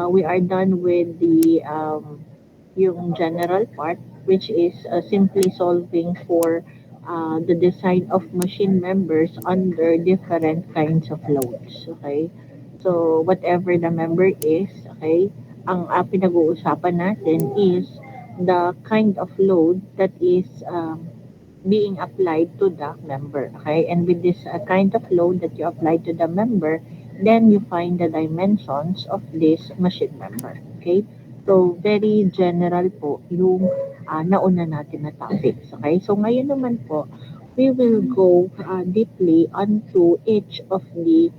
we are done with the yung general part, which is simply solving for the design of machine members under different kinds of loads. Okay? So, whatever the member is, okay, ang pinag-uusapan natin is the kind of load that is being applied to the member. Okay? And with this kind of load that you apply to the member, then you find the dimensions of this machine member. Okay? So, very general po yung nauna natin na topics. Okay? So, ngayon naman po, we will go deeply onto each of the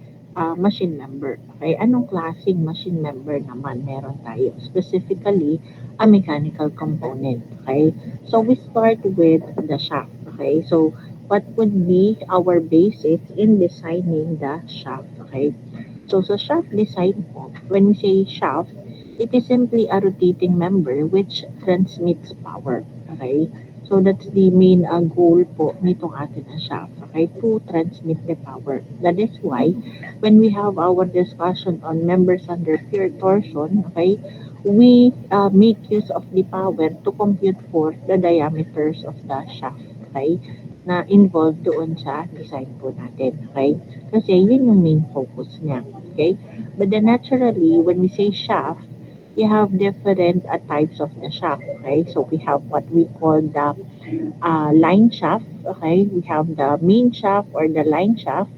machine member. Okay? Anong klaseng machine member naman meron tayo? Specifically, a mechanical component. Okay? So, we start with the shaft. Okay? So, what would be our basis in designing the shaft? Okay? So, sa shaft design po, when we say shaft, it is simply a rotating member which transmits power. Okay? So, that's the main goal po nitong atin na shaft. Okay? To transmit the power. That is why, when we have our discussion on members under pure torsion, okay, we make use of the power to compute for the diameters of the shaft. Okay? Na involved doon sa design po natin. Okay? Kasi yun yung main focus niya. Okay? But then naturally, when we say shaft, you have different types of the shaft. Okay? So we have what we call the line shaft. Okay? We have the main shaft or the line shaft.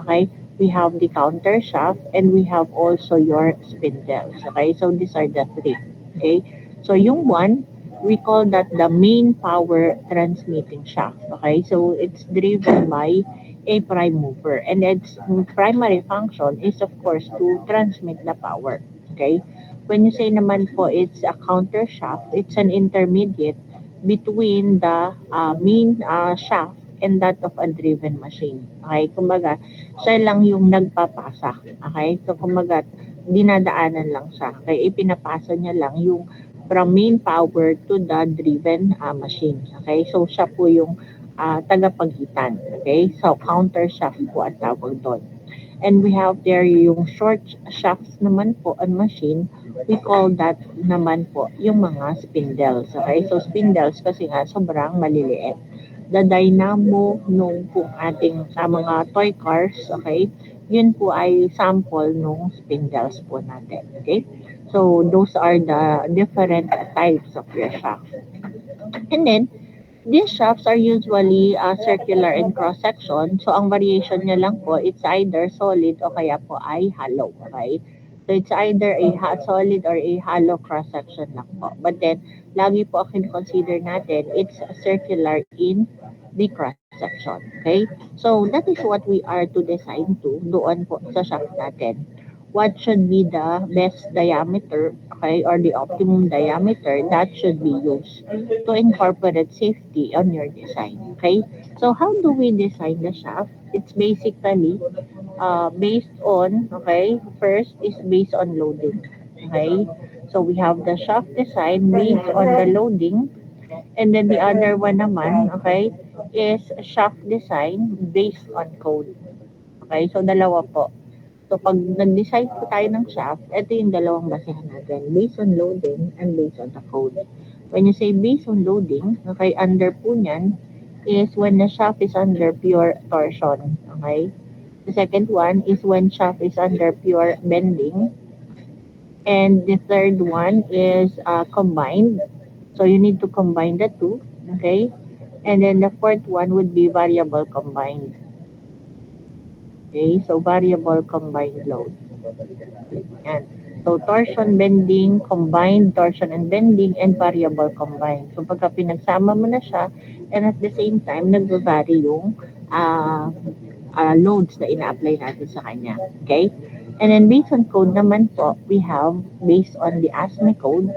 Okay? We have the counter shaft and we have also your spindles. Okay? So these are the three. Okay? So yung one, we call that the main power transmitting shaft. Okay? So it's driven by a prime mover and its primary function is of course to transmit the power. Okay? When you say naman po it's a counter shaft, it's an intermediate between the main shaft and that of a driven machine. Okay? Kumbaga, siya lang yung nagpapasa. Okay? So, kumbaga, dinadaanan lang siya. Kaya ipinapasa niya lang yung from main power to the driven machine. Okay? So, siya po yung tagapagitan. Okay? So, counter shaft po ang tawag doon. And we have there yung short shafts naman po on machine. We call that naman po yung mga spindles. Okay? So, spindles kasi nga sobrang maliliit. The dynamo nung po ating sa mga toy cars, okay? Yun po ay sample nung spindles po natin. Okay? So, those are the different types of your shaft. And then, these shafts are usually circular in cross-section. So, ang variation niya lang po, it's either solid o kaya po ay hollow. Okay? So, it's either a solid or a hollow cross-section lang po. But then, lagi po ang consider natin, it's circular in the cross-section. Okay? So, that is what we are to design to doon po sa shaft natin. What should be the best diameter, okay, or the optimum diameter that should be used to incorporate safety on your design. Okay, so how do we design the shaft? It's basically based on, okay, first is based on loading. Okay, so we have the shaft design based on the loading, and then the other one naman, okay, is shaft design based on code. Okay, so dalawa po. So, pag nag-decide po tayo ng shaft, ito yung dalawang basehan natin, based on loading and based on the code. When you say based on loading, okay, under po niyan is when the shaft is under pure torsion. Okay? The second one is when shaft is under pure bending. And the third one is combined. So, you need to combine the two. Okay? And then the fourth one would be variable combined. Okay? So, variable combined load. Yan. So, torsion, bending, combined, torsion and bending, and variable combined. So, pagka pinagsama mo na siya, and at the same time, nagvary yung loads na ina-apply natin sa kanya. Okay? And then, based on code naman po, we have based on the ASME code,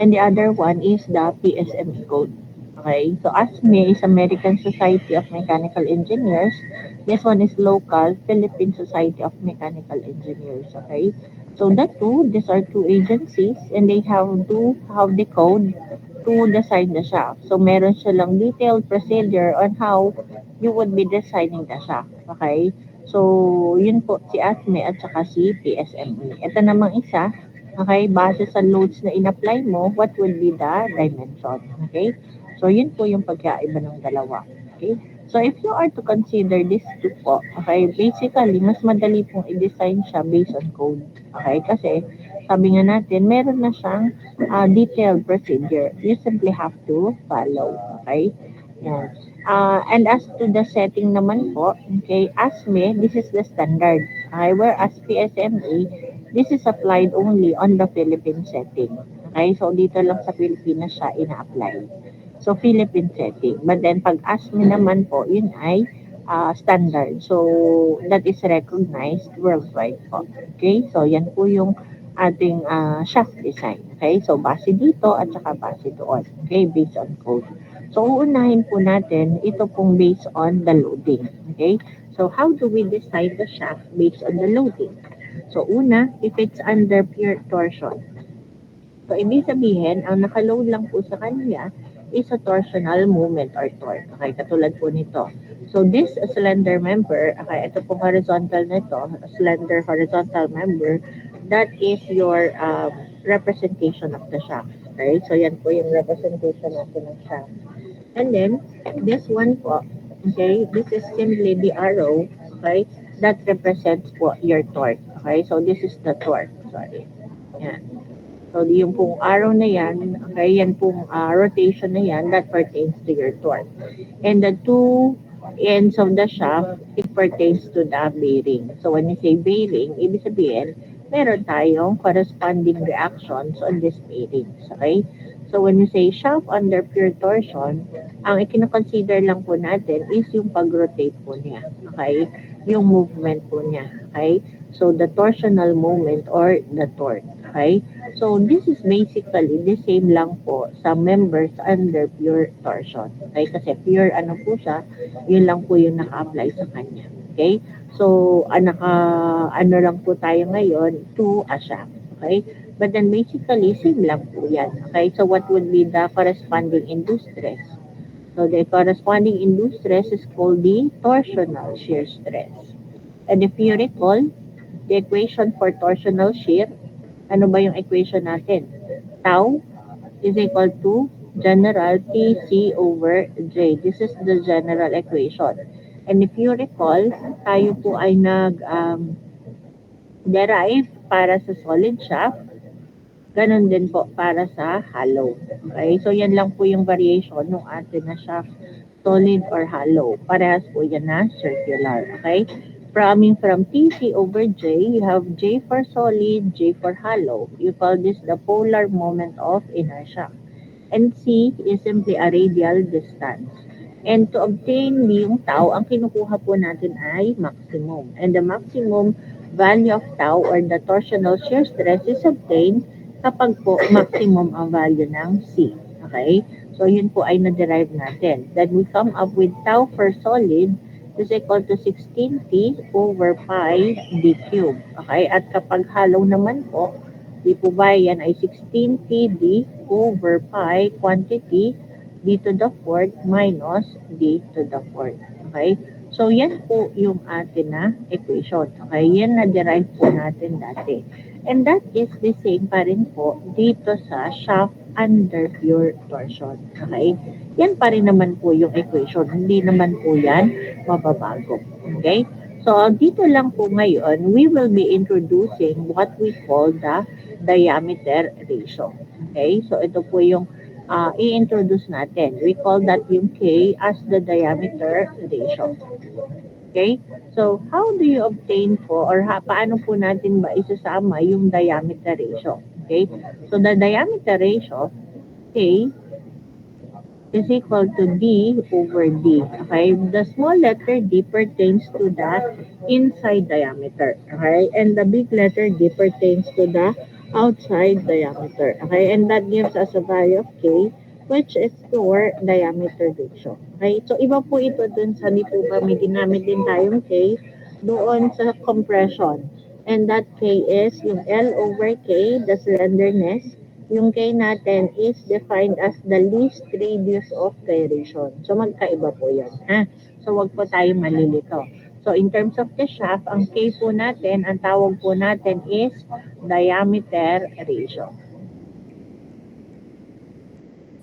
and the other one is the PSME code. Okay, so ASME is American Society of Mechanical Engineers. This one is local, Philippine Society of Mechanical Engineers. Okay, so that two, these are two agencies and they have to have the code to design the shaft. So meron silang detailed procedure on how you would be designing the shaft. Okay, So, yun po si ASME at saka si PSME. Ito namang isa, okay, base sa loads na in-apply mo, what will be the dimension? Okay? So, yun po yung pagkaiba ng dalawa. Okay? So, if you are to consider this two po, okay, basically, mas madali pong i-design siya based on code. Okay? Kasi, sabi nga natin, meron na siyang detailed procedure. You simply have to follow. Okay? Yan. And as to the setting naman po, okay, ASME, this is the standard. Okay, whereas PSMA, this is applied only on the Philippine setting. Okay, so dito lang sa Pilipinas siya ina-apply. So, Philippine setting. But then, pag ASME naman po, yun ay standard. So, that is recognized worldwide po. Okay, so yan po yung ating shaft design. Okay, so base dito at saka base doon. Okay, based on code. So, uunahin po natin, ito pong based on the loading. Okay? So, how do we decide the shaft based on the loading? So, una, if it's under pure torsion. So, ibig sabihin, ang nakaload lang po sa kanya is a torsional movement or torque. Okay, katulad po nito. So, this slender member, okay, ito pong horizontal nito, slender horizontal member, that is your representation of the shaft. Okay, so yan po yung representation natin ng shaft. And then, this one po, okay, this is simply the arrow, okay, that represents po your torque. Okay, so this is the torque, sorry. Yan. So, yung pong arrow na yan, okay, yan pong rotation na yan, that pertains to your torque. And the two ends of the shaft, it pertains to the bearing. So, when you say bearing, ibig sabihin, meron tayong corresponding reactions on these bearings, okay? So, when you say shaft under pure torsion, ang ikinoconsider lang po natin is yung pag-rotate po niya, okay? Yung movement po niya, okay? So, the torsional moment or the torque, okay? So, this is basically the same lang po sa members under pure torsion. Okay? Kasi pure ano po siya, yun lang po yung naka-apply sa kanya. Okay? So, ano lang po tayo ngayon to a shaft. Okay? But then basically, same lang po yan. Okay? So, what would be the corresponding induced stress? So, the corresponding induced stress is called the torsional shear stress. And if you recall, the equation for torsional shear, ano ba yung equation natin? Tau is equal to general TC over J. This is the general equation. And if you recall, tayo po ay nag-derive para sa solid shaft, ganun din po para sa hollow. Okay? So, yan lang po yung variation ng atin na shaft, solid or hollow. Parehas po yan na circular. Okay? From TC over J, you have J for solid, J for hollow. You call this the polar moment of inertia. And C is simply a radial distance. And to obtain yung tau, ang kinukuha po natin ay maximum. And the maximum value of tau or the torsional shear stress is obtained kapag po maximum ang value ng C. Okay? So, yun po ay na-derive natin. Then, we come up with tau for solid is equal to 16T over pi d cube. Okay? At kapag hollow naman po, di po ba yan ay 16TD over pi quantity d to the fourth minus d to the fourth. Okay? So, yan po yung atin na equation. Okay? Yan na-derive po natin dati. And that is the same pa rin po dito sa shaft under pure torsion. Okay? Yan pa rin naman po yung equation. Hindi naman po yan mababago. Okay? So, dito lang po ngayon, we will be introducing what we call the diameter ratio. Okay? So, ito po yung i-introduce natin. We call that yung K as the diameter ratio. Okay? So, how do you obtain po or paano po natin ba isasama yung diameter ratio? Okay? So, the diameter ratio, K, is equal to D over D. Okay? The small letter D pertains to the inside diameter. Okay? And the big letter D pertains to the outside diameter. Okay? And that gives us a value of K, which is your diameter ratio. Okay? So, iba po ito dun sa di po ba may ginamit din tayong K doon sa compression. And that K is yung L over K, the slenderness. Yung K natin is defined as the least radius of gyration. So, magkaiba po yan. Ha? So, wag po tayo malilito. So in terms of the shaft, ang K po natin, ang tawag po natin is diameter ratio.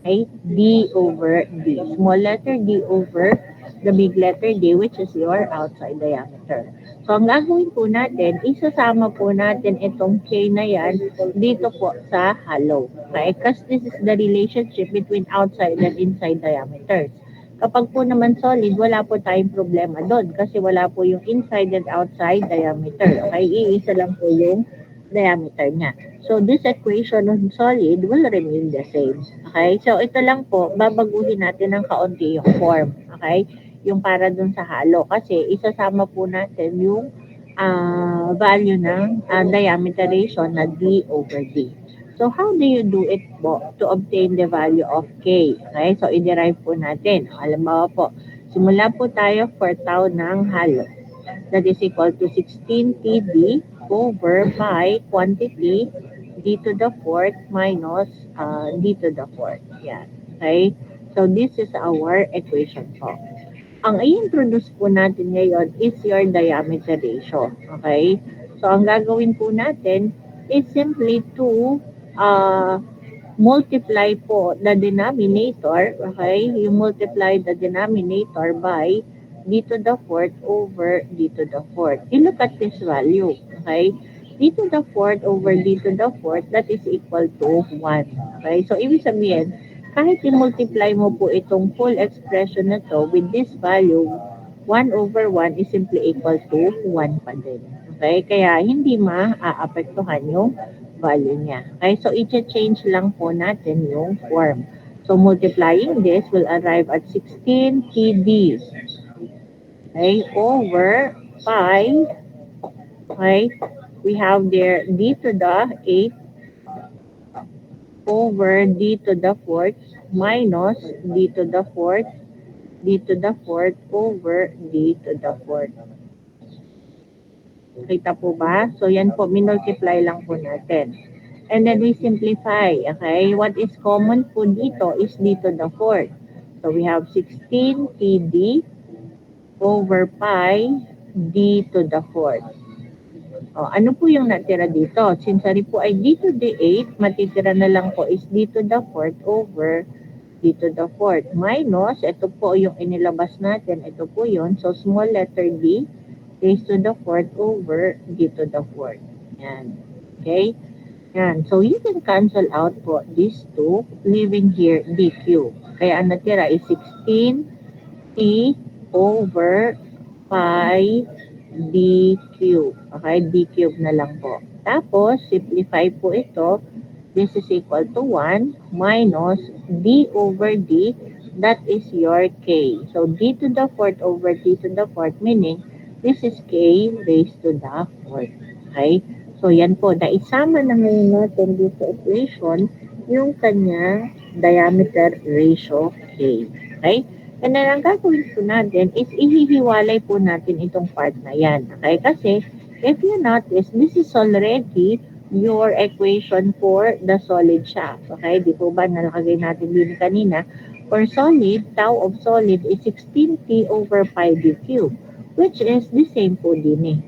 Okay? D over D. Small letter D over the big letter D, which is your outside diameter. So, ang gagawin po natin, isasama po natin itong K na yan dito po sa hollow. Okay? Because this is the relationship between outside and inside diameters. Kapag po naman solid, wala po tayong problema doon kasi wala po yung inside and outside diameter. Okay? Iisa lang po yung diameter niya. So, this equation of solid will remain the same. Okay? So, ito lang po, babaguhin natin ng kaunti yung form. Okay? Yung para dun sa halo. Kasi, isasama po natin yung value ng diameter ratio na D over D. So, how do you do it po to obtain the value of K? Okay? So, i-derive po natin. Halimbawa po, simula po tayo for tau ng halo. That is equal to 16 TD over pi quantity d to the fourth minus d to the fourth. Yan. Okay? So, this is our equation po. Ang i-introduce po natin ngayon is your diameter ratio. Okay? So, ang gagawin po natin is simply to multiply po the denominator, okay? You multiply the denominator by d to the fourth over d to the fourth. You look at this value, okay? D to the fourth over d to the fourth, that is equal to 1. Okay? So, ibig sabihin, kahit i-multiply mo po itong full expression na to with this value, 1 over 1 is simply equal to 1 pa din. Okay? Kaya, hindi maaapektuhan yung value niya. Okay? So, i-change lang po natin yung form. So, multiplying this will arrive at 16 TD. Okay? Over pi. Okay? We have there d to the 8 over d to the fourth minus d to the fourth over d to the fourth. Kita po ba? So, yan po, minultiply lang po natin. And then we simplify, okay? What is common po dito is d to the fourth. So, we have 16 TD over pi d to the fourth. O, ano po yung natira dito? Since ari po ay d to the 8, matitira na lang po is d to the fourth over d to the fourth. Minus, ito po yung inilabas natin. Ito po yun. So, small letter d raised to the fourth over d to the fourth. Yan. Okay? Yan. So, you can cancel out po these two, leaving here dq. Kaya ang natira is 16 t over pi d cube. Okay? D cube na lang po. Tapos, simplify po ito. This is equal to 1 minus d over d. That is your k. So, d to the fourth over d to the fourth, meaning this is k raised to the fourth. Okay? So, yan po. Naisama na ngayon natin dito equation yung kanyang diameter ratio k. Okay? And then, ang gagawin po natin is ihihiwalay po natin itong part na yan. Okay? Kasi, if you notice, this is already your equation for the solid shaft. Okay? Di po ba nalagay natin din kanina? For solid, tau of solid is 16t over pi d cube, which is the same po din eh.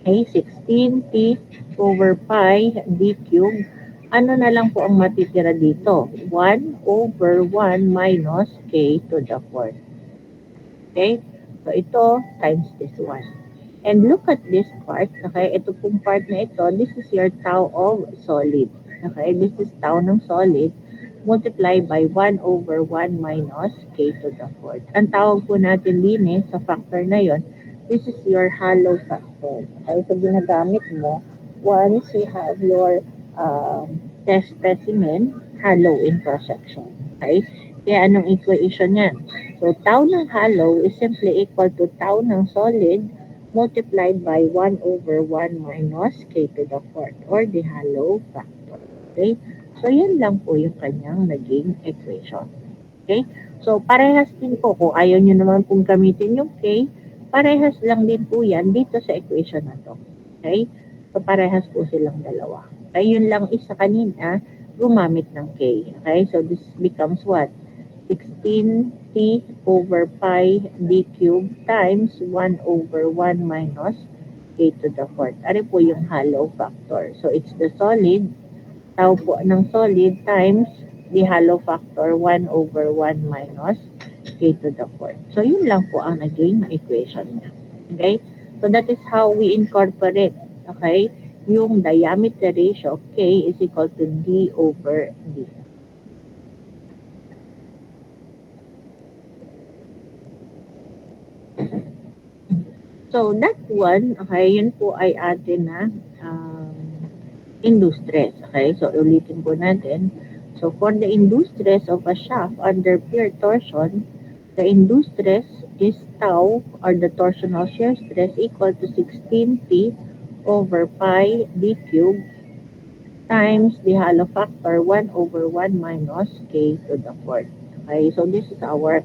Okay? 16t over pi d cube. Ano na lang po ang matitira dito? 1 over 1 minus k to the fourth. Okay? So, ito times this one. And look at this part. Okay? Ito pong part na ito, this is your tau of solid. Okay? This is tau ng solid multiplied by 1 over 1 minus k to the fourth. Ang tawag po natin din sa factor na yon, this is your hollow factor. Okay? So, ginagamit mo once you have your test specimen, hollow in cross-section. Okay? Kaya anong equation yan? So, tau ng hollow is simply equal to tau ng solid multiplied by 1 over 1 minus k to the fourth or the hollow factor. Okay? So, yan lang po yung kanyang naging equation. Okay? So, parehas din po. Kung ayaw nyo naman pong gamitin yung k, parehas lang din po yan dito sa equation na to. Okay? So, parehas po silang dalawa. Okay? Yun lang isa kanina, gumamit ng k. Okay? So, this becomes what? 16t over pi d cube times 1 over 1 minus k to the fourth. Ano po yung hollow factor? So, it's the solid, tau po ng solid times the hollow factor 1 over 1 minus k to the fourth. So, yun lang po ang naging equation niya. Okay? So, that is how we incorporate, okay, yung diameter ratio of k is equal to d over d. So, that one, okay, yun po ay atin na induced stress. Okay, so ulitin po natin. So, for the induced stress of a shaft under pure torsion, the induced stress is tau, or the torsional shear stress, equal to 16t over pi d cube times the hollow factor 1 over 1 minus k to the fourth. Okay, so this is our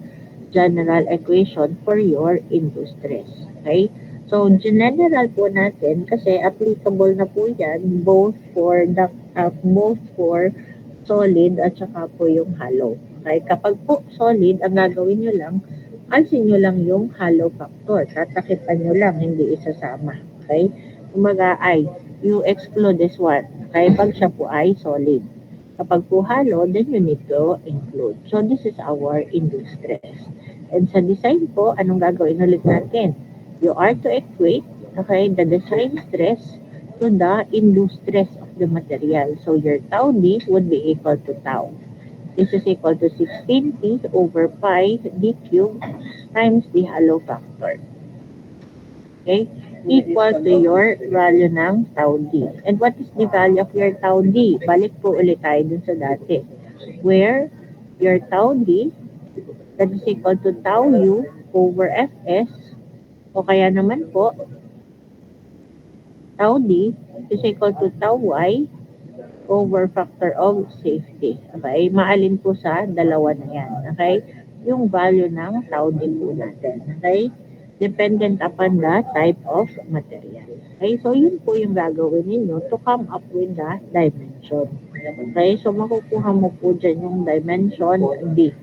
general equation for your induced stress. Okay, so general po natin kasi applicable na po yan both for solid at saka po yung hollow. Okay, kapag po solid, ang gagawin nyo lang, alsin nyo lang yung hollow factor. Tatakipan nyo lang, hindi isasama. Okay, umaga ay you exclude this one. Okay, pag siya po ay solid. Kapag po hollow, then you need to include. So, this is our induced stress. And sa design po, anong gagawin ulit natin? You are to equate, okay, the design stress to the induced stress of the material. So, your tau d would be equal to tau. This is equal to 16t over pi d cube times the hollow factor. Okay? Equal to your value ng tau d. And what is the value of your tau d? Balik po ulit tayo dun sa dati. Where your tau d, that is equal to tau u over fs, o kaya naman po, tau d is equal to tau y over factor of safety. Okay? Maalin po sa dalawa na yan. Okay? Yung value ng tau d po natin. Okay? Dependent upon the type of material. Okay? So, yun po yung gagawin ninyo to come up with the dimension. Okay? So, makukuha mo po dyan yung dimension d.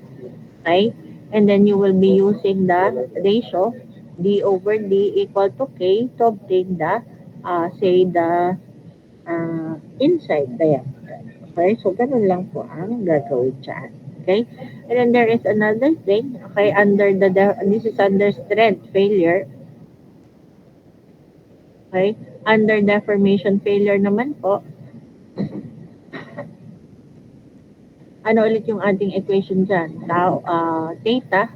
Okay? And then, you will be using the ratio d over d equal to k to obtain the, say, the inside diameter. Okay? So, ganun lang po ang gagawin dyan. Okay? And then there is another thing, okay, this is under strength failure. Okay? Under deformation failure naman po, ano ulit yung ating equation dyan? Theta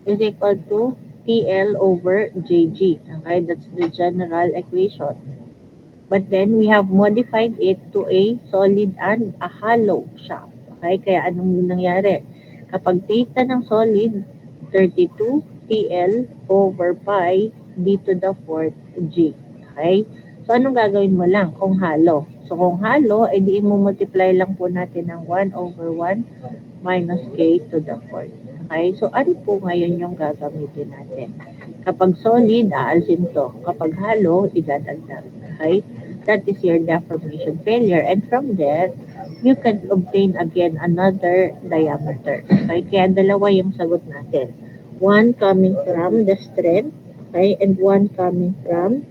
is equal to TL over JG. Okay? That's the general equation. But then, we have modified it to a solid and a hollow shaft. Okay, kaya anong nangyari? Kapag theta ng solid, 32 TL over pi d to the fourth g. Okay? So, anong gagawin mo lang kung hollow? So, kung hollow, edi mo-multiply lang po natin ng 1 over 1 minus k to the fourth. Okay? So, ano po ngayon yung gagamitin natin? Kapag solid, aalsin to. Kapag hollow, idadagdag. Okay? That is your deformation failure. And from there, you can obtain again another diameter. Okay? Kaya dalawa yung sagot natin. One coming from the strength, okay? And one coming from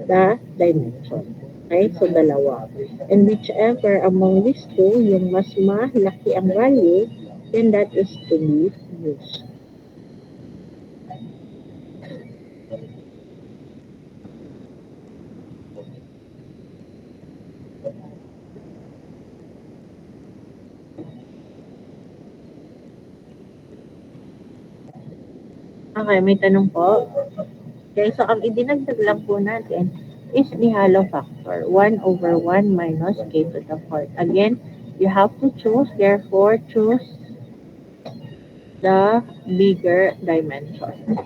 the dimension. Okay? So, dalawa. And whichever among these two, yung mas malaki ang value, then that is to be used. Okay, may tanong po. Okay, so ang idinagdag lang po natin is the hollow factor. 1 over 1 minus k to the fourth. Again, you have to choose, therefore, choose the bigger dimension.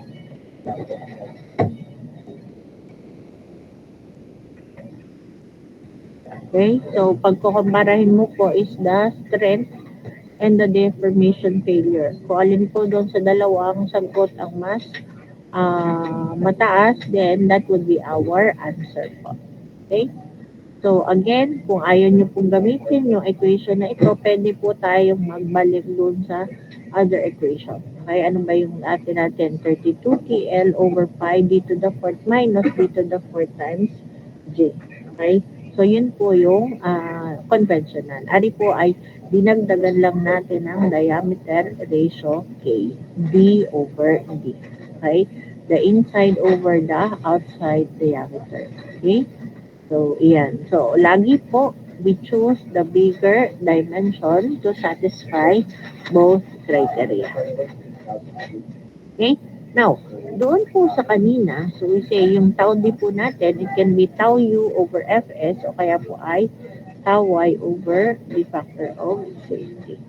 Okay, so pagkukumparahin mo po is the strength and the deformation failure. Kung alin po doon sa dalawang sagot ang mas mataas, then that would be our answer po. Okay? So again, kung ayaw nyo pong gamitin yung equation na ito, pwede po tayong magbalik dun sa other equation. Okay, ano ba yung atin natin? 32TL over pi d to the fourth minus d to the fourth times j. Okay? So yun po yung conventional. Ari po ay dinagdagan lang natin ang diameter ratio K, d over d. Okay? The inside over the outside diameter. Okay? So, iyan. So, lagi po, we choose the bigger dimension to satisfy both criteria. Okay? Now, doon po sa kanina, so we say yung tau d po natin, it can be tau u over fs o kaya po ay tau y over the factor of safety.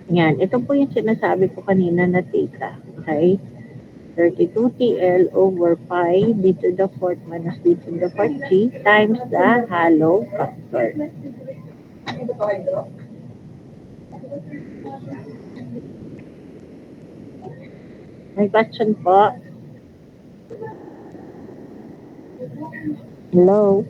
Yan, ito po yung sinasabi ko kanina na theta. Okay? 32TL over pi d to the fourth minus d to the fourth g times the hollow factor. May question po? Hello?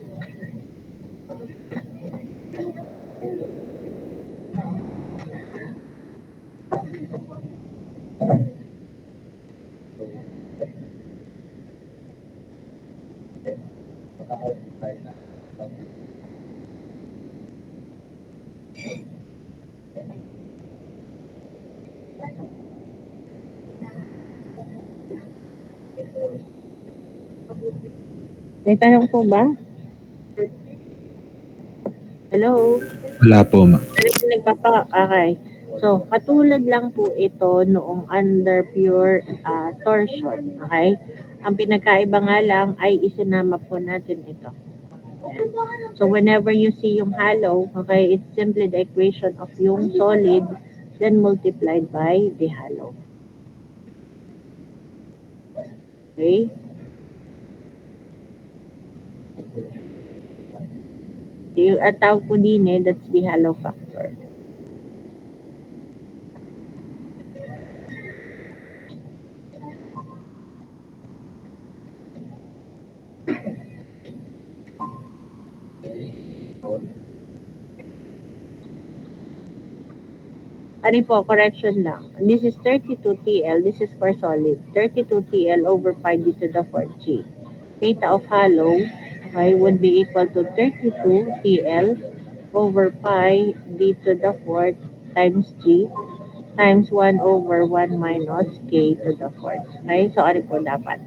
May tanong po ba? Hello? Wala po, ma. Okay. So, katulad lang po ito noong under pure torsion. Okay? Ang pinagkaiba nga lang ay isinama po natin ito. So, whenever you see yung hollow, okay, it's simply the equation of yung solid then multiplied by the hollow. Okay? Yung tawag po din that's the hollow factor. Ano po, correction lang. This is 32TL, this is for solid. 32TL over pi d to the fourth g. Theta of hollow, okay, would be equal to 32TL over pi d to the fourth times g times 1 over 1 minus k to the fourth. Okay, so ano po dapat?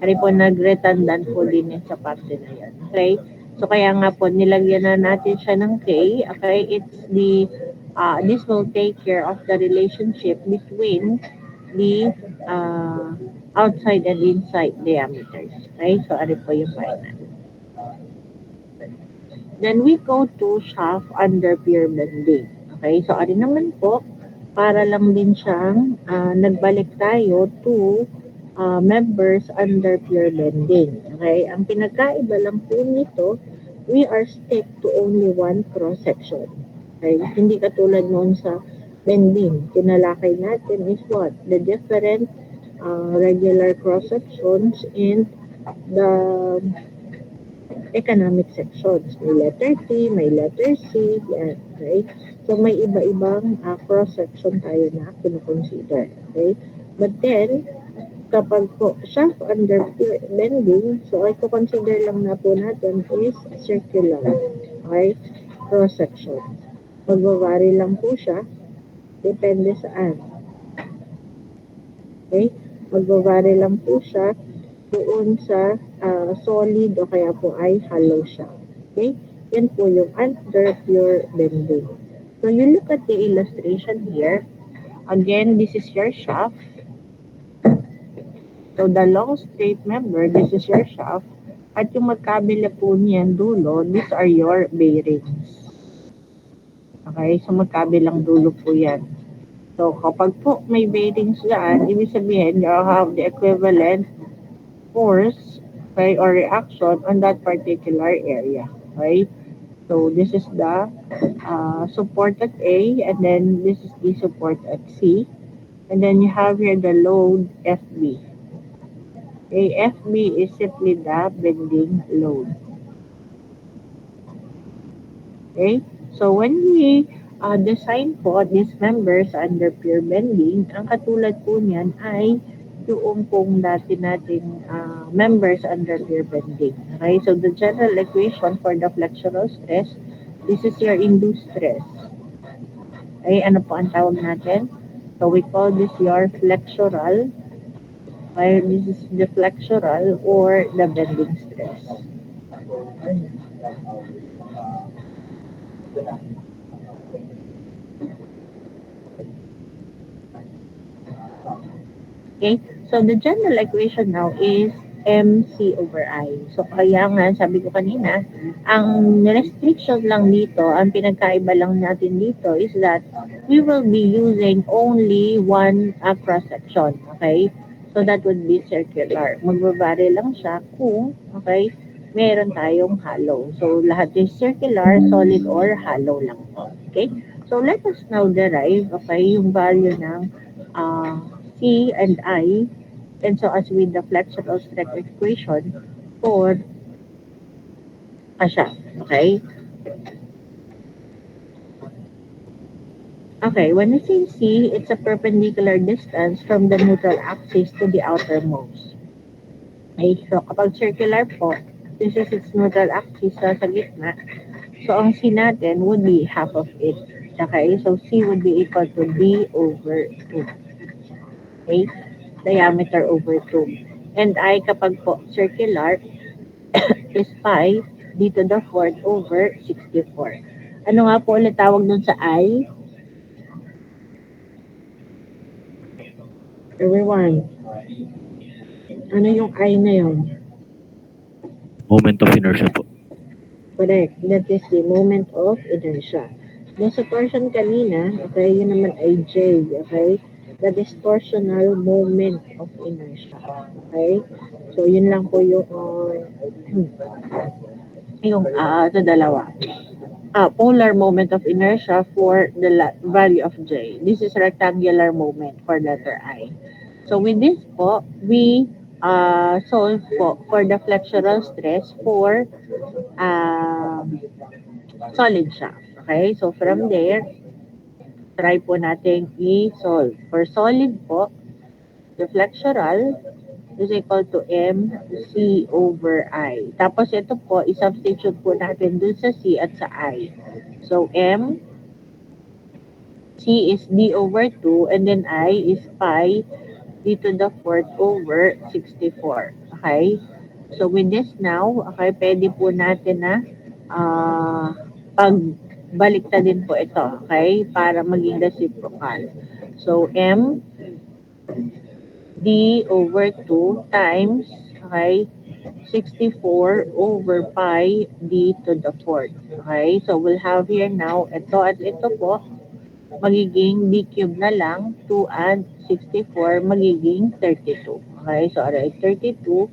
Ano po nag-redundant po din sa parte na yan. Okay? So kaya nga po nilagyan na natin siya ng k. Okay? It's the this will take care of the relationship between the outside and inside diameters. Okay? So ano po yung final. Then we go to shaft under pier bending. Okay? So ano naman po, para lang din siyang nagbalik tayo to members under pure bending. Okay? Ang pinagkaiba lang po nito, we are stick to only one cross-section. Okay? Hindi katulad noon sa bending. Tinalakay natin is what? The different regular cross-sections in the economic sections. May letter T, may letter C, yan. Okay? So, may iba-ibang cross-section tayo na kinukonsider. Okay? But then, kapag po shaft under bending, so ay consider lang na po natin is circular, okay, cross-section. Magvavary lang po siya, depende saan. Okay? Magvavary lang po siya doon sa solid o kaya po ay hollow siya. Okay? Yan po yung under pure bending. So, you look at the illustration here. Again, this is your shaft. So, the long straight member, this is your shaft. At yung magkabila po niyan dulo, these are your bearings. Okay? So, magkabilang dulo po yan. So, kapag po may bearings dyan, ibig sabihin, you have the equivalent force, okay, or reaction on that particular area. Okay? So, this is the support at A, and then this is the support at C. And then you have here the load FB. Okay, FB is simply the bending load. Okay? So when we design po these members under pure bending, ang katulad po niyan ay yung pong dati nating members under pure bending. Okay? So the general equation for the flexural stress, this is your induced stress. Okay? Ano po ang tawag natin? So we call this your flexural. Okay? This is the flexural or the bending stress. Okay? So, the general equation now is MC over I. So, kaya nga, sabi ko kanina, ang restriction lang dito, ang pinagkaiba lang natin dito is that we will be using only one cross-section. Okay? So, that would be circular. Magbabari lang siya kung, okay, meron tayong hollow. So, lahat is circular, solid, or hollow lang po. Okay? So, let us now derive, okay, yung value ng uh, C and I, and so as with the flexural stress equation for a shaft. Okay? Okay, when we say C, it's a perpendicular distance from the neutral axis to the outermost. Okay, so kapag circular po, this is its neutral axis sa gitna. So ang C natin would be half of it. Okay, so C would be equal to D over 2. Okay, diameter over 2. And I kapag po circular, is 5 d to the 4th over 64. Ano nga po ulit tawag dun sa I? Everyone, ano yung I na yun? Moment of inertia po. Correct. That is the moment of inertia. Doon sa torsion kanina, okay, yun naman ay J, okay? That is torsional moment of inertia. Okay? So, yun lang po yung sa dalawa. Polar moment of inertia for the value of J. This is rectangular moment for letter I. So with this po, we solve po for the flexural stress for solid shaft. Okay, so from there, try po natin i-solve. For solid po, the flexural is equal to MC over I. Tapos ito po, i-substitute po natin dun sa C at sa I. So, C is D over 2, and then I is pi d to the 4th over 64. Okay? So, with this now, okay, pwede po natin na pagbaliktad din po ito, okay, para maging reciprocal. So, M D over 2 times, okay, 64 over pi d to the 4th. Okay, so we'll have here now, ito at ito po, magiging d cube na lang, 2 and 64, magiging 32. Okay, so aray 32,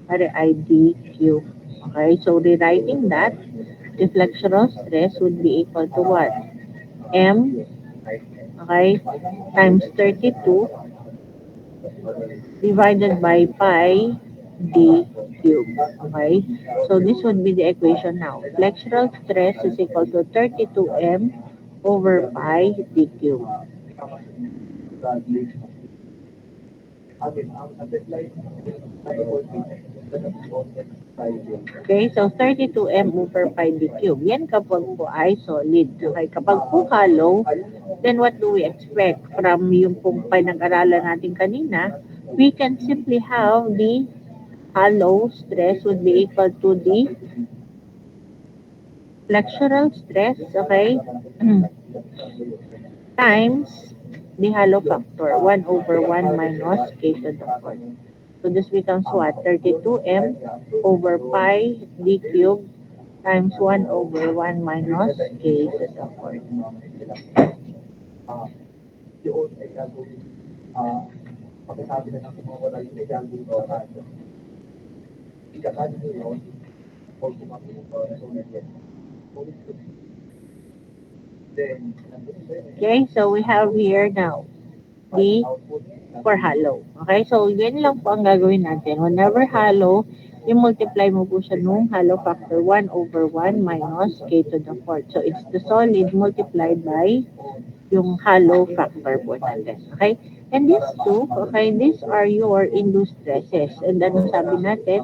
aray ay d cube. Okay, so rewriting that, deflectional stress would be equal to what? M, okay, times 32 divided by pi d cube. Okay? So this would be the equation now. Flexural stress is equal to 32m over pi d cube. Okay, so 32m over pi d cube. Yan kapag po ay solid. Okay, kapag po hollow, then what do we expect from yung pong pinag-aralan natin kanina? We can simply have the hollow stress would be equal to the flexural stress, okay, times the hollow factor, 1 over 1 minus k to the 4th. So this becomes what? 32m over pi d cube times 1 over 1 minus k to the 4th. Okay, so we have here now the for hollow. Okay, so yun lang po ang gagawin natin. Whenever hollow, i-multiply mo po siya nung hollow factor 1/1 minus k to the fourth. So it's the solid multiplied by yung hollow factor po natin. Okay? And these two, okay, these are your induced stresses. And then sabi natin,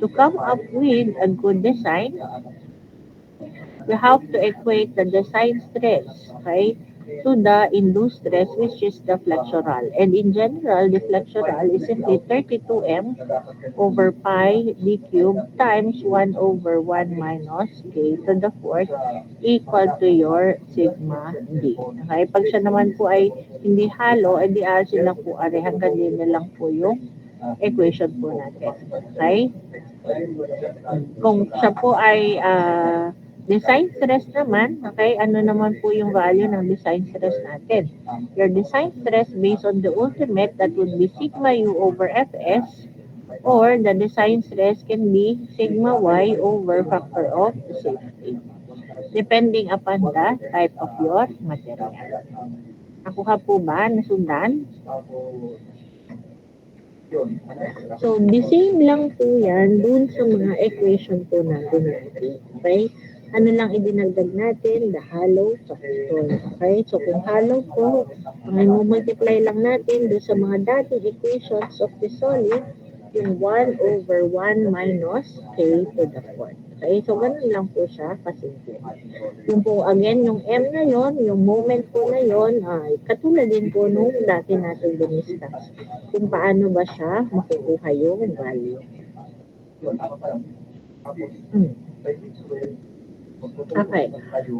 to come up with a good design, you have to equate the design stress, okay, to the induced stress, which is the flexural. And in general, the flexural is simply 32m over pi d cube times 1/1 minus k to the fourth equal to your sigma d. Okay? Pag siya naman po ay hindi halo, ay di asin lang po are hanggang din na lang po yung equation po natin. Okay? Kung siya po ay design stress naman, okay, ano naman po yung value ng design stress natin? Your design stress based on the ultimate, that would be sigma u over fs, or the design stress can be sigma y over factor of safety, depending upon the type of your material. Nakuha po ba? Nasundan? So, the same lang po yan dun sa mga equation po natin. Okay? Ano lang idinagdag natin? The hollow factor. Okay? So, kung hollow po, ang multiply lang natin dun sa mga dating equations of the solid, yung 1/1 minus k to the fourth. Okay? So, ganun lang po siya kasimple. Yung po, again, yung m na yon, yung moment po na yon, ay katulad din po nung dati natin diniscuss. Kung paano ba siya makukuha yung value. Okay.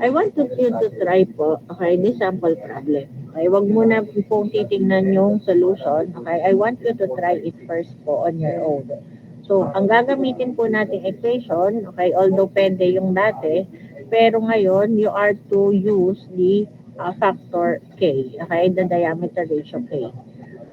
I want you to try po, okay, this sample problem. Okay, wag muna pong titingnan yung solution. Okay, I want you to try it first po on your own. So, ang gagamitin po nating equation, okay, although pwede yung dati, pero ngayon, you are to use the factor K, okay, the diameter ratio K.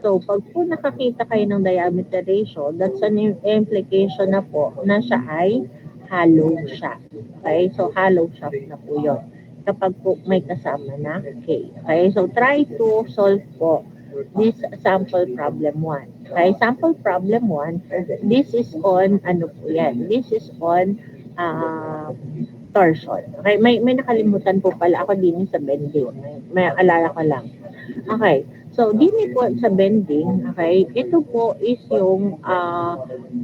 So, pag po nakakita kayo ng diameter ratio, that's an implication na po na siya ay hollow shaft. Okay? So, hollow shaft na po yun. Kapag po may kasama na K. Okay? So, try to solve po this sample problem 1. Okay? Sample problem 1, this is on, ano po yan? This is on torsion. Okay? May nakalimutan po pala ako din sa bending. May alala ko lang. Okay. So, dini po sa bending, okay, ito po is yung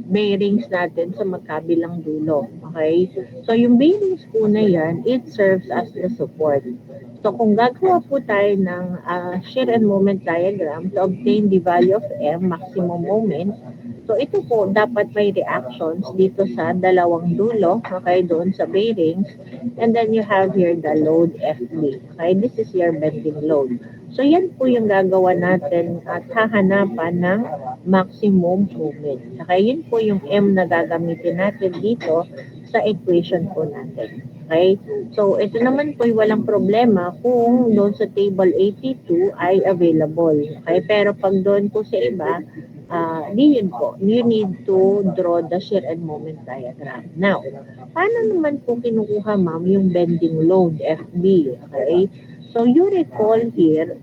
bearings natin sa magkabilang dulo. Okay? So, yung bearings po na yan, it serves as the support. So, kung gagawa po tayo ng shear and moment diagram to obtain the value of M, maximum moment, so ito po, dapat may reactions dito sa dalawang dulo, okay, doon sa bearings, and then you have here the load FB. Okay, this is your bending load. So, yan po yung gagawa natin at hahanapan ng maximum moment. Okay, yun po yung M na gagamitin natin dito sa equation po natin. Okay, so ito naman po walang problema kung doon sa table 82 ay available. Okay, pero pag doon po sa iba, di yun po, you need to draw the shear and moment diagram. Now, paano naman po kinukuha, ma'am, yung bending load, FB? Okay, so you recall here,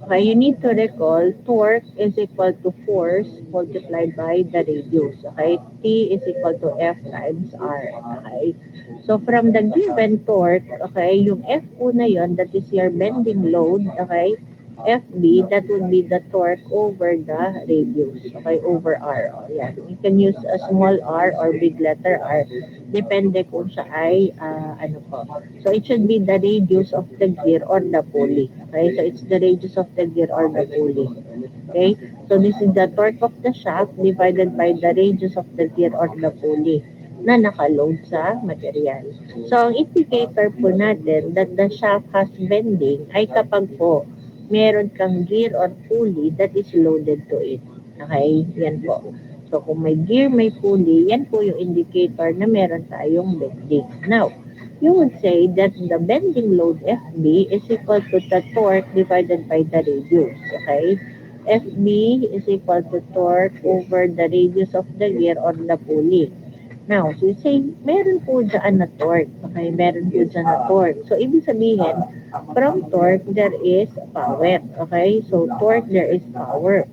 okay, you need to recall torque is equal to force multiplied by the radius. Okay, T is equal to F times R. Okay, so from the given torque, okay, yung F po na yun, that is your bending load, okay, FB, that would be the torque over the radius, okay, over R. O, yan. You can use a small r or big letter R, depende kung siya ay, ano po. So, it should be the radius of the gear or the pulley. Okay, so it's the radius of the gear or the pulley. Okay, so this is the torque of the shaft divided by the radius of the gear or the pulley na nakaload sa material. So, ang indicator po natin that the shaft has bending ay kapag po meron kang gear or pulley that is loaded to it. Okay? Yan po. So, kung may gear, may pulley, yan po yung indicator na meron tayong bending. Now, you would say that the bending load FB is equal to the torque divided by the radius. Okay? FB is equal to torque over the radius of the gear or the pulley. Now, so you say, meron po dyan na torque. Okay? Meron po dyan na torque. So, ibig sabihin, From torque, there is power. Okay? So, torque, there is power.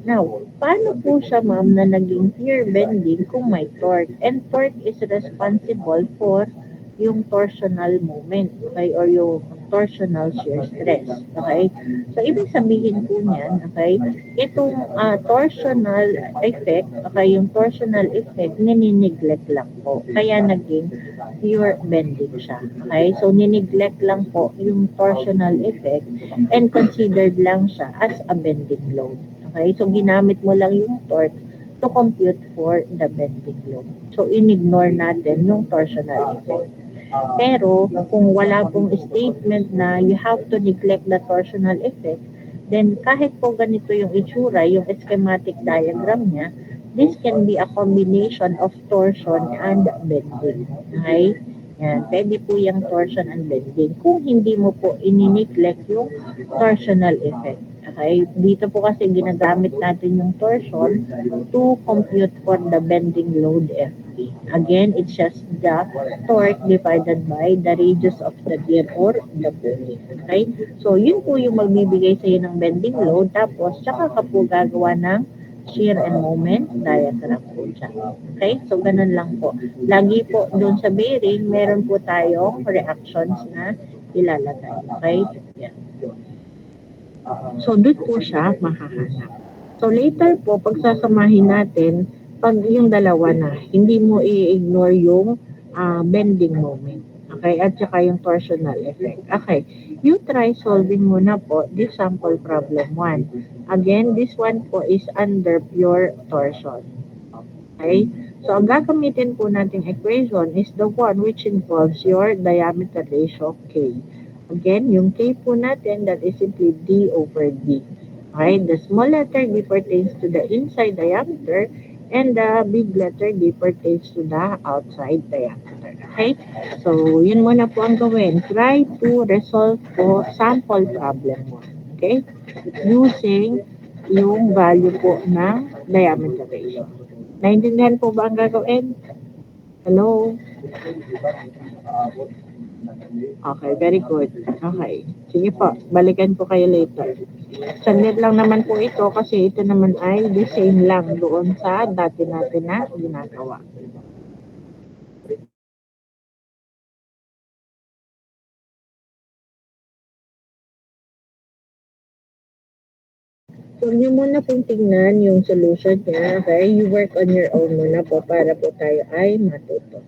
Now, paano po siya, ma'am, na naging pure bending kung may torque? And torque is responsible for yung torsional moment, okay, or yung torsional shear stress, okay? So, ibig sabihin po niyan, okay, itong torsional effect, okay, yung torsional effect, ninineglect lang po. Kaya naging pure bending siya, okay? So, nineglect lang po yung torsional effect and considered lang siya as a bending load. Okay? So, ginamit mo lang yung torque to compute for the bending load. So, in-ignore natin yung torsional effect. Pero, kung wala pong statement na you have to neglect the torsional effect, then kahit po ganito yung itsura, yung schematic diagram niya, this can be a combination of torsion and bending. Okay? Yan, pwede po yung torsion and bending kung hindi mo po ini-neglect yung torsional effect. Okay? Dito po kasi ginagamit natin yung torsion to compute for the bending load FP. Again, it's just the torque divided by the radius of the gear or the pulley. Okay? So, yun po yung magbibigay sa'yo ng bending load. Tapos, tsaka ka po gagawa ng shear and moment diagram po siya. Okay? So, ganun lang po. Lagi po doon sa bearing, meron po tayong reactions na ilalagay. Okay? Yan. So, doon po siya mahahanap. So, later po, pagsasamahin natin, pag yung dalawa na, hindi mo i-ignore yung bending moment. Okay? At saka yung torsional effect. Okay. You try solving muna po this sample problem 1. Again, this one po is under pure torsion. Okay? So, ang gagamitin po nating equation is the one which involves your diameter ratio K. Again, yung K po natin, that is simply D over D. Okay? The small letter D pertains to the inside diameter and the big letter D pertains to the outside diameter. Okay? So, yun muna po ang gawin. Try to resolve po sample problem 1. Okay? Using yung value po ng diameter ratio. Naintindihan po ba ang gagawin? Hello? Okay, very good. Okay. Sige po, balikan po kayo later. Saglit lang naman po ito kasi ito naman ay the same lang doon sa dati natin na ginagawa. So, huwag niyo muna pong tingnan yung solution niya. Okay? You work on your own muna po para po tayo ay matuto.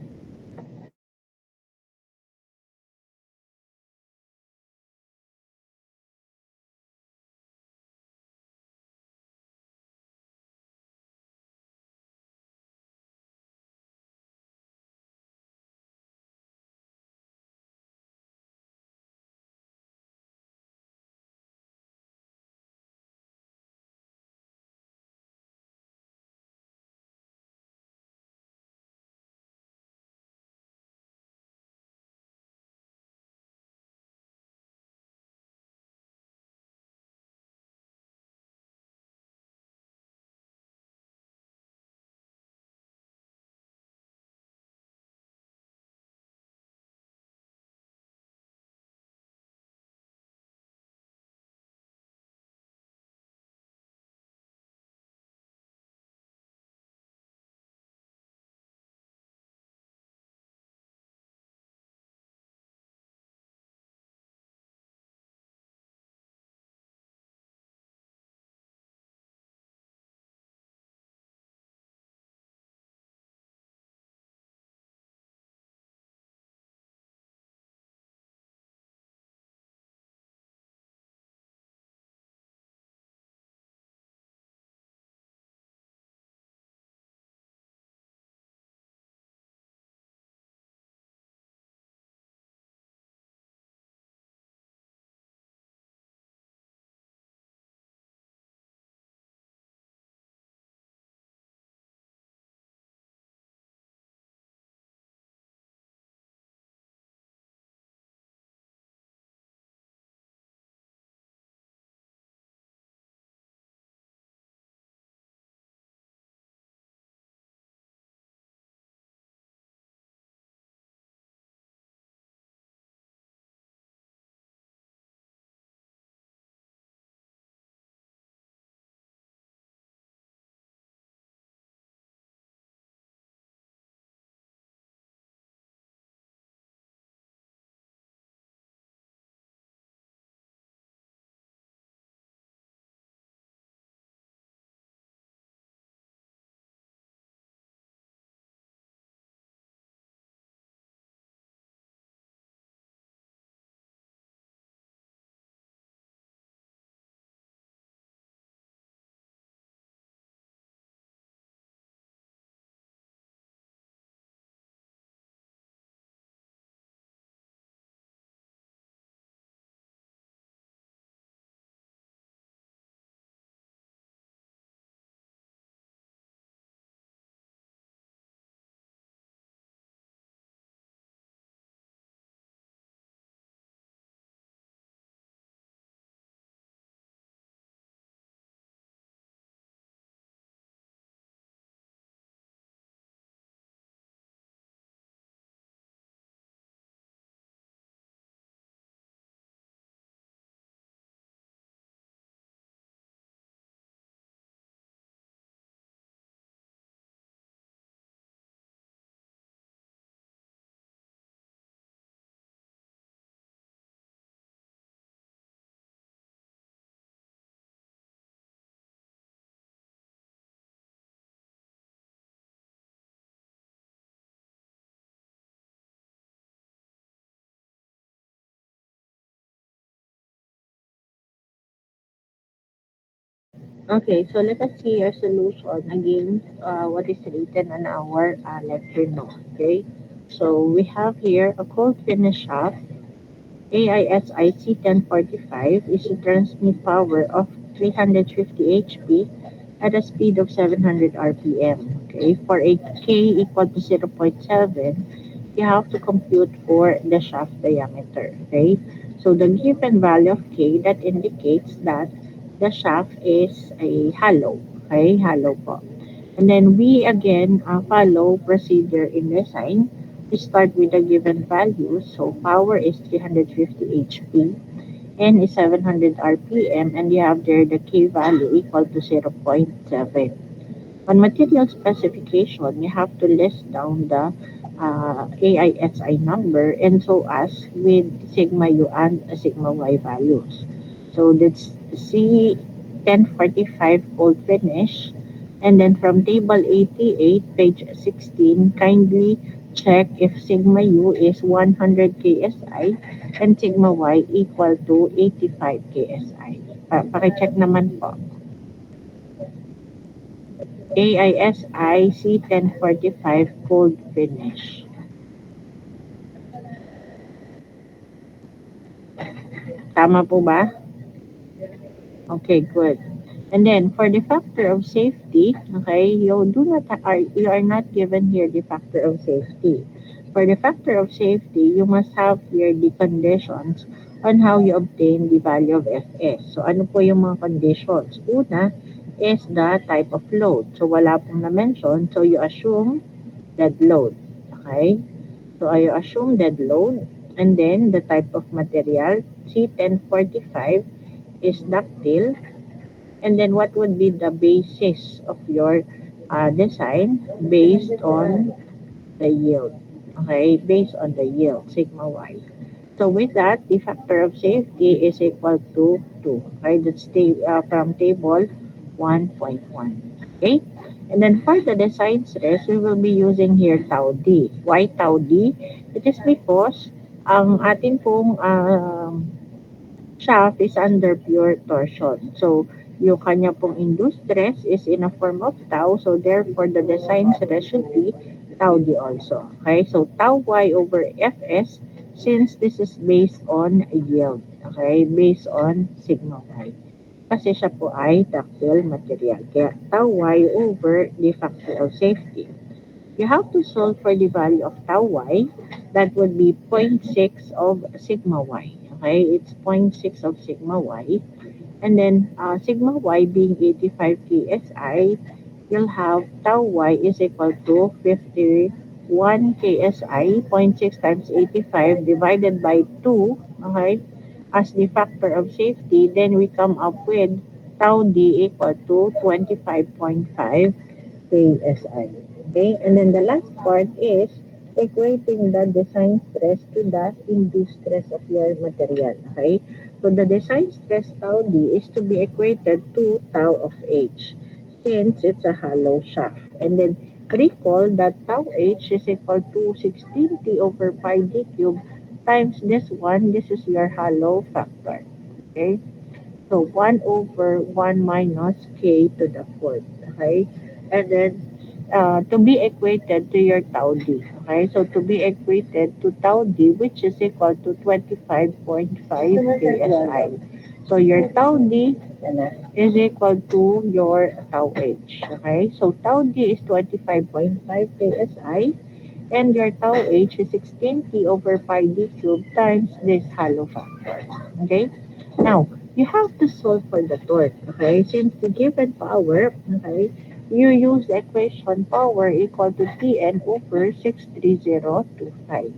Okay, so let us see your solution against what is written on our lecture note. Okay, so we have here a cold finish shaft. AISI C1045 is to transmit power of 350 HP at a speed of 700 RPM. Okay, for a K equal to zero point 0.7, you have to compute for the shaft diameter. Okay, so the given value of K that indicates that the shaft is a hollow. Okay, hollow po. And then we again follow procedure in design. We start with the given value. So power is 350 HP, N is 700 RPM, and you have there the K value equal to zero point 0.7. On material specification, you have to list down the AISI number and so as with sigma U and sigma Y values. So that's C1045 cold finish. And then from table 88, page 16, kindly check if sigma U is 100 KSI and sigma Y equal to 85 KSI. Pakicheck naman po. AISI C1045 cold finish. Tama po ba? Okay, good. And then for the factor of safety, okay, you are not given here the factor of safety. For the factor of safety, you must have here the conditions on how you obtain the value of Fs. So ano po yung mga conditions? Una is the type of load. So wala pong na-mention, so you assume dead load. Okay? So you assume dead load, and then the type of material, C1045 is ductile, and then what would be the basis of your design based on the yield. Okay, based on the yield, sigma y. So with that, the factor of safety is equal to 2. Okay, that's from table 1.1. Okay, and then for the design stress, we will be using here tau D. Why tau D? It is because ang atin pong shaft is under pure torsion. So, yung kanya pong induced stress is in a form of tau. So, therefore, the design stress should be tau D also. Okay? So, tau Y over Fs, since this is based on yield. Okay? Based on sigma Y. Kasi siya po ay ductile material. Kaya tau Y over the factor of safety. You have to solve for the value of tau y. That would be 0.6 of sigma y. Okay, it's 0.6 of sigma y. And then sigma y being 85 KSI, you'll have tau y is equal to 51 KSI, 0.6 times 85 divided by 2, okay, as the factor of safety. Then we come up with tau d equal to 25.5 KSI. Okay, and then the last part is equating the design stress to the induced stress of your material. Okay, so the design stress tau d is to be equated to tau of h since it's a hollow shaft. And then recall that tau h is equal to 16t over pi d cube times this one. This is your hollow factor. Okay, so 1 over 1 minus k to the fourth. Okay, and then to be equated to your tau d. Okay, so to be equated to tau d, which is equal to 25.5 KSI. So your tau d is equal to your tau h. Okay, so tau d is 25.5 KSI, and your tau h is 16t over pi d cube times this hollow factor. Okay, now you have to solve for the torque. Okay, since the given power, okay, you use the equation power equal to Tn over 63025.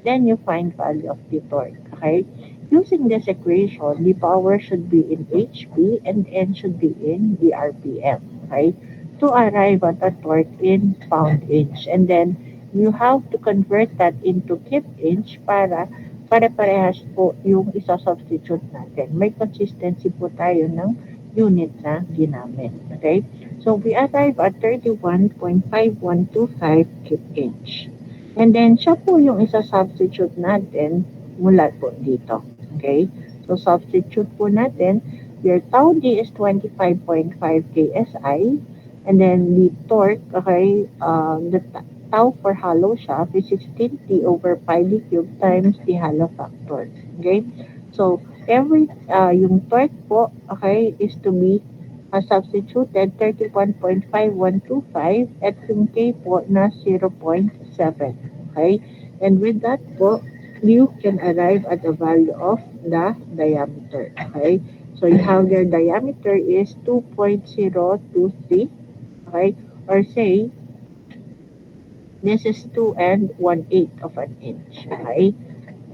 Then you find value of the torque. Okay, using this equation, the power should be in HP and N should be in the RPM. Okay, to arrive at a torque in pound inch, and then you have to convert that into kip inch para pare-parehas po yung isa-substitute natin. May consistency po tayo ng unit na ginamit. Okay? So, we arrive at 31.5125 kip inch. And then, siya po yung isa-substitute natin mula po dito. Okay? So, substitute po natin your tau d is 25.5 ksi, and then the torque, okay, tau for hollow shaft is 16t over pi d cube times the hollow factor. Okay? So, yung torque po, okay, is to be substituted 31.5125 at yung K po na 0.7. Okay? And with that po, you can arrive at the value of the diameter. Okay? So you have your diameter is 2.023. Okay? Or say, this is 2 and 1/8 of an inch. Okay?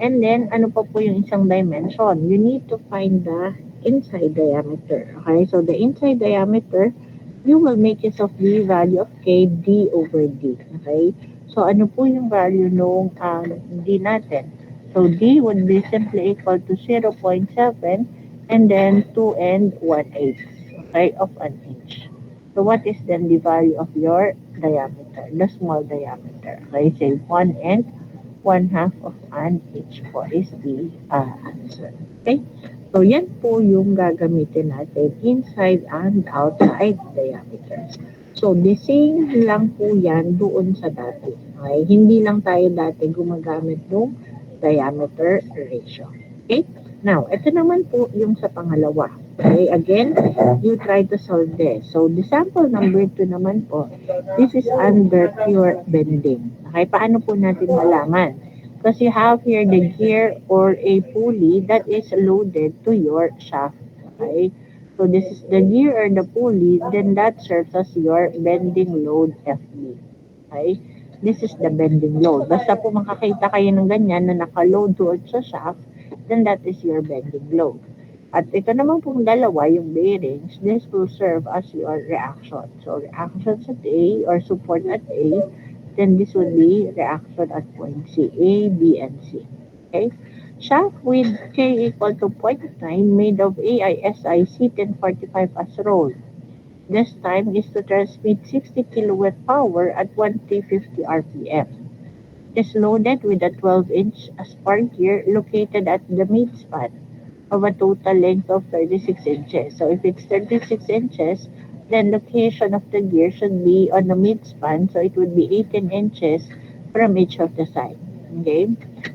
And then, ano pa po yung isang dimension? You need to find the inside diameter. Okay? So the inside diameter, you will make use of the value of K, D over D. Okay? So ano po yung value nung D natin? So D would be simply equal to 0.7 and then 2 and 1/8, okay, of an inch. So what is then the value of your diameter, the small diameter? Okay, say 1 and 1/2 of an inch po is the answer. Okay? So, yan po yung gagamitin natin, inside and outside diameters. So, the same lang po yan doon sa dati. Okay? Hindi lang tayo dati gumagamit ng diameter ratio. Okay? Now, ito naman po yung sa pangalawa. Okay? Again, you try to solve this. So, the sample number 2 naman po, this is under pure bending. Okay? Paano po natin malaman? Because you have here the gear or a pulley that is loaded to your shaft. Okay? So this is the gear or the pulley, then that serves as your bending load FB. Okay? This is the bending load. Basta po makakita kayo ng ganyan na naka-load towards sa shaft, then that is your bending load. At ito naman pong dalawa, yung bearings, this will serve as your reaction. So reactions at A or support at A, then this would be reaction at point C, A, B, and C. Okay? Shaft with K equal to 0.9 made of AISI C1045 as roll. This time is to transmit 60 kilowatt power at 1350 RPM. It is loaded with a 12-inch spark gear located at the midspan of a total length of 36 inches. So if it's 36 inches, then location of the gear should be on the midspan, so it would be 18 inches from each of the sides. Okay?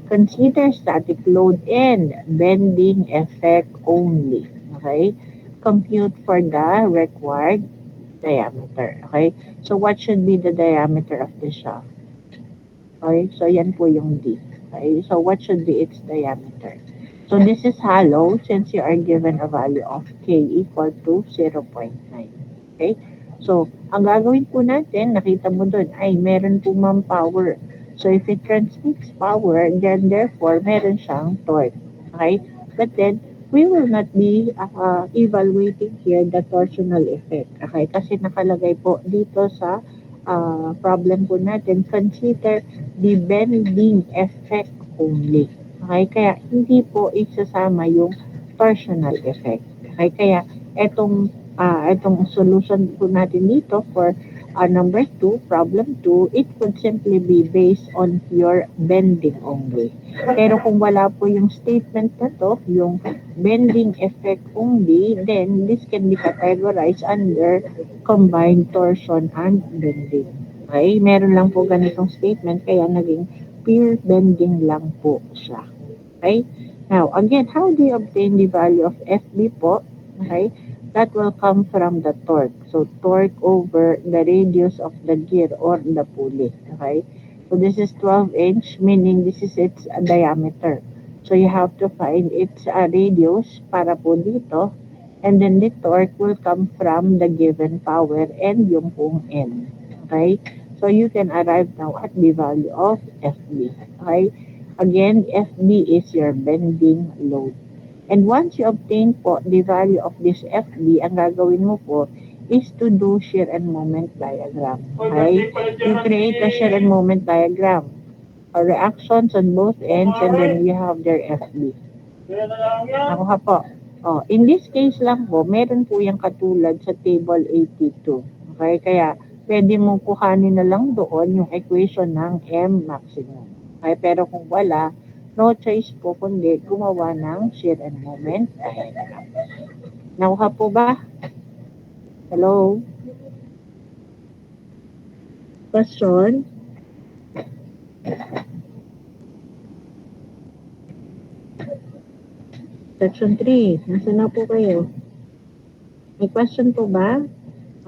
Consider static load and bending effect only. Okay? Compute for the required diameter. Okay? So what should be the diameter of the shaft? Okay? So yan po yung D. Okay? So what should be its diameter? So this is hollow since you are given a value of K equal to 0.9. Okay? So, ang gagawin po natin, nakita mo doon, ay meron po ma'am power. So, if it transmits power, then therefore, meron siyang torque. Okay? But then, we will not be evaluating here the torsional effect. Okay? Kasi nakalagay po dito sa problem po natin, consider the bending effect only. Okay? Kaya, hindi po isasama yung torsional effect. Okay? Kaya, itong solution po natin dito for number 2, problem 2, it would simply be based on your bending only. Pero kung wala po yung statement na to, yung bending effect only, then this can be categorized under combined torsion and bending. Okay? Meron lang po ganitong statement, kaya naging pure bending lang po siya. Okay? Now, again, how do you obtain the value of FB po? Okay? That will come from the torque. So, torque over the radius of the gear or the pulley. Okay? So, this is 12-inch, meaning this is its diameter. So, you have to find its radius para po dito. And then, the torque will come from the given power and yung pong N. Okay? So, you can arrive now at the value of FB. Okay? Again, FB is your bending load. And once you obtain po the value of this FB, ang gagawin mo po is to do shear and moment diagram. Okay? You create a shear and moment diagram or reactions on both ends and then you have their FB. Nakuha po. Oh, in this case lang po, meron po yung katulad sa table 82. Okay? Kaya pwede mo kuhanin na lang doon yung equation ng M maximum. Okay? Pero kung wala, no choice po kundi gumawa ng shear and moment diagram. Nakuha po ba? Hello? Question? Section 3. Nasaan na po kayo? May question po ba?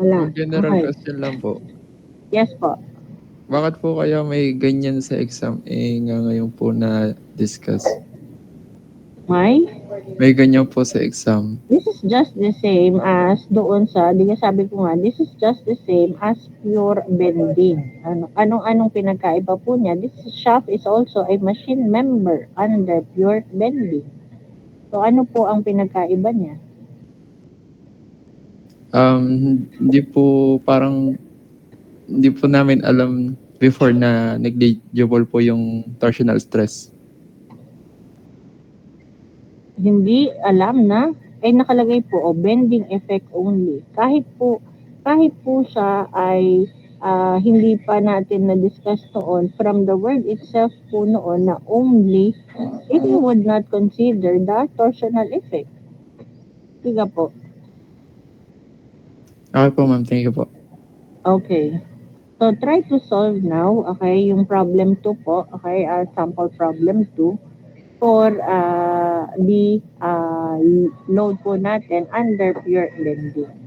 Wala. General Okay. question lang po. Yes po. Bakit po kaya may ganyan sa exam nga ngayon po na discuss? May? May ganyan po sa exam. This is just the same as doon sa, di nga sabi ko nga, this is just the same as pure bending. Anong pinagkaiba po niya? This shaft is also a machine member under pure bending. So ano po ang pinagkaiba niya? Hindi po parang hindi po namin alam before na negligible po yung torsional stress. Hindi alam na ay nakalagay po bending effect only. Kahit po siya ay hindi pa natin na-discuss noon, from the word itself po noon na only, it would not consider the torsional effect. Tiga po. Okay po ma'am, thank you po. Okay. So try to solve now, okay, yung problem 2 po, okay, sample problem 2 for the load po natin under pure bending.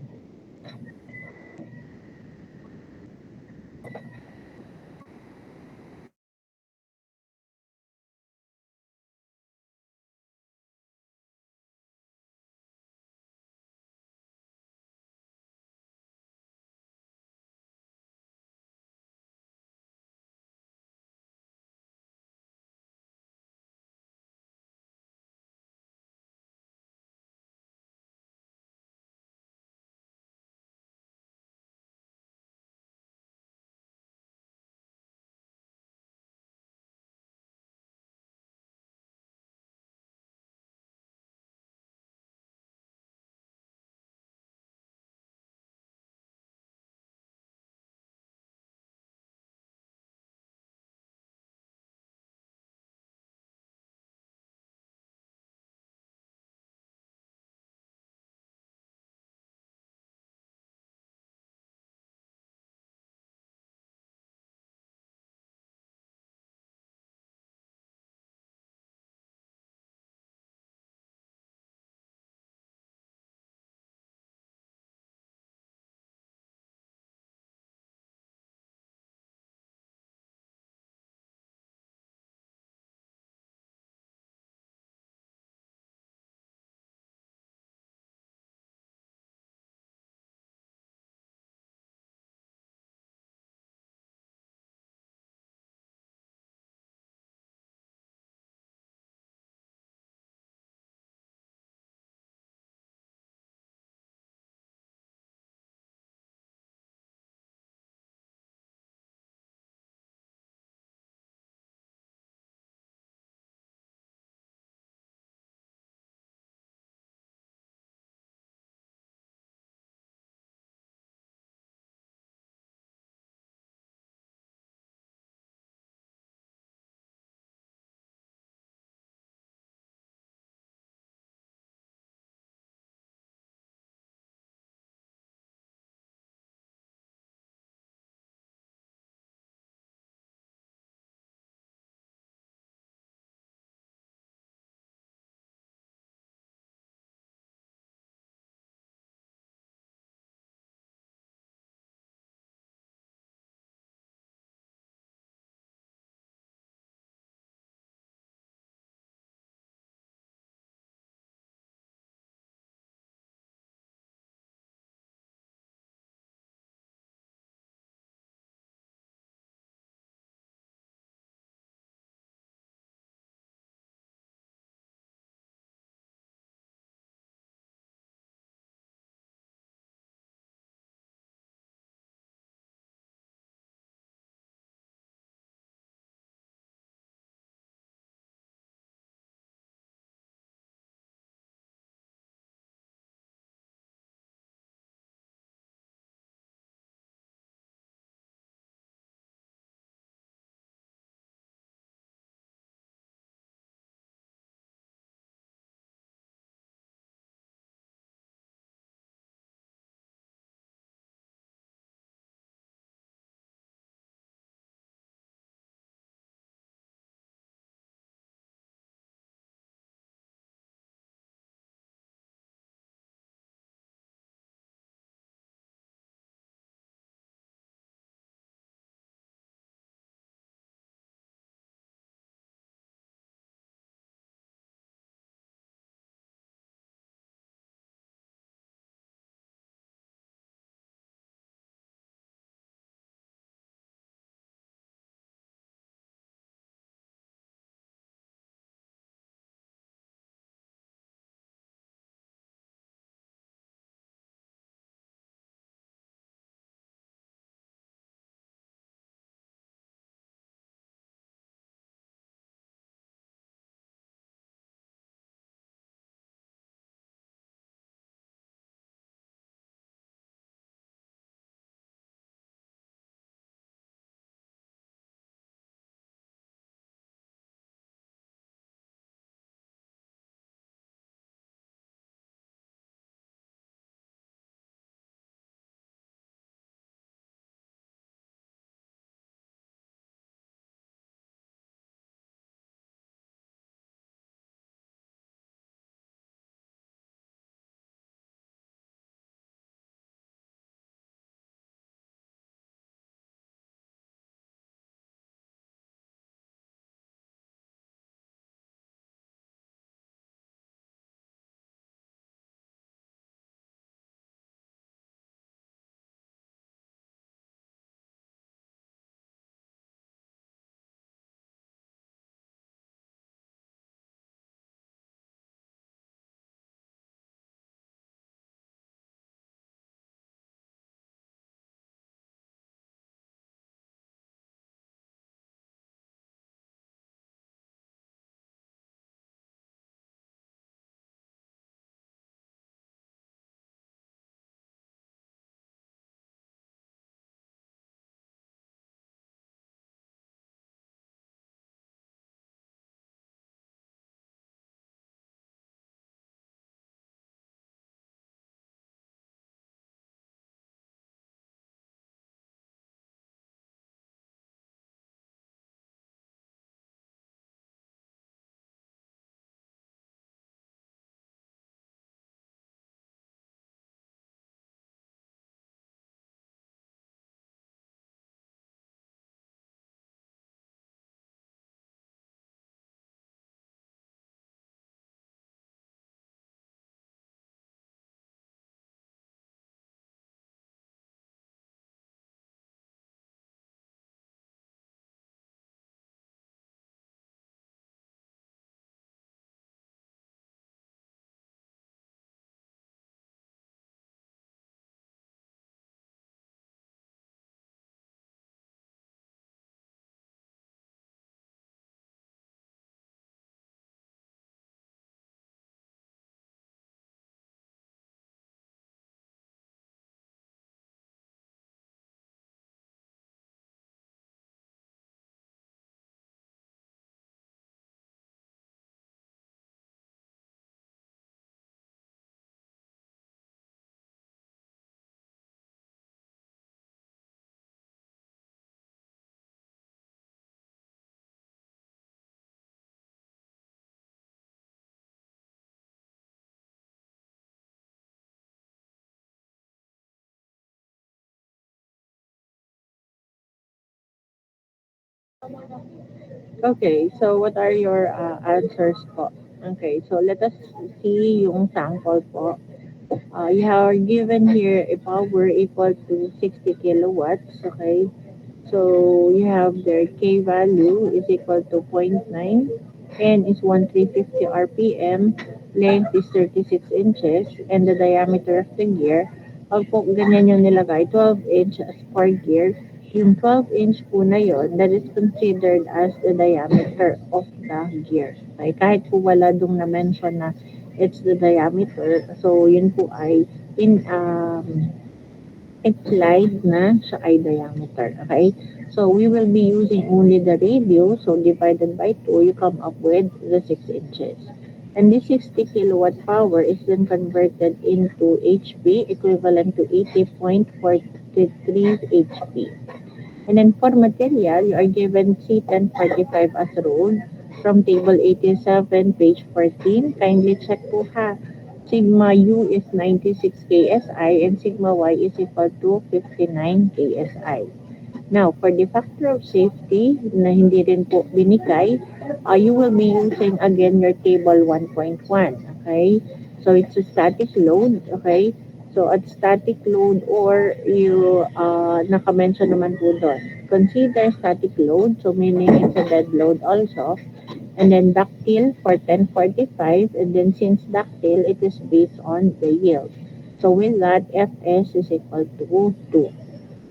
Okay, so what are your answers po? Okay, so let us see yung sample po. You are given here a power equal to 60 kilowatts, okay? So you have their K value is equal to 0.9, N is 1350 RPM, length is 36 inches, and the diameter of the gear, pag po ganyan yung nilagay, 12 inch as per gear, yung 12 inch po na yon, that is considered as the diameter of the gear. Okay? Kahit po wala dong na-mention na it's the diameter, so yun po ay in implied na siya ay diameter. Okay? So, we will be using only the radius. So, divided by 2, you come up with the 6 inches. And this 60 kilowatt power is then converted into HP, equivalent to 80.43 HP. And then for material, you are given C1045 as rolled from table 87, page 14. Kindly check po ha. Sigma U is 96 KSI and sigma Y is equal to 59 KSI. Now, for the factor of safety na hindi rin po binigay, you will be using again your table 1.1. Okay? So, it's a static load. Okay? So, at static load or you naka-mention naman po doon. Consider static load. So, meaning it's a dead load also. And then ductile for 1045. And then since ductile, it is based on the yield. So, with that, Fs is equal to 2.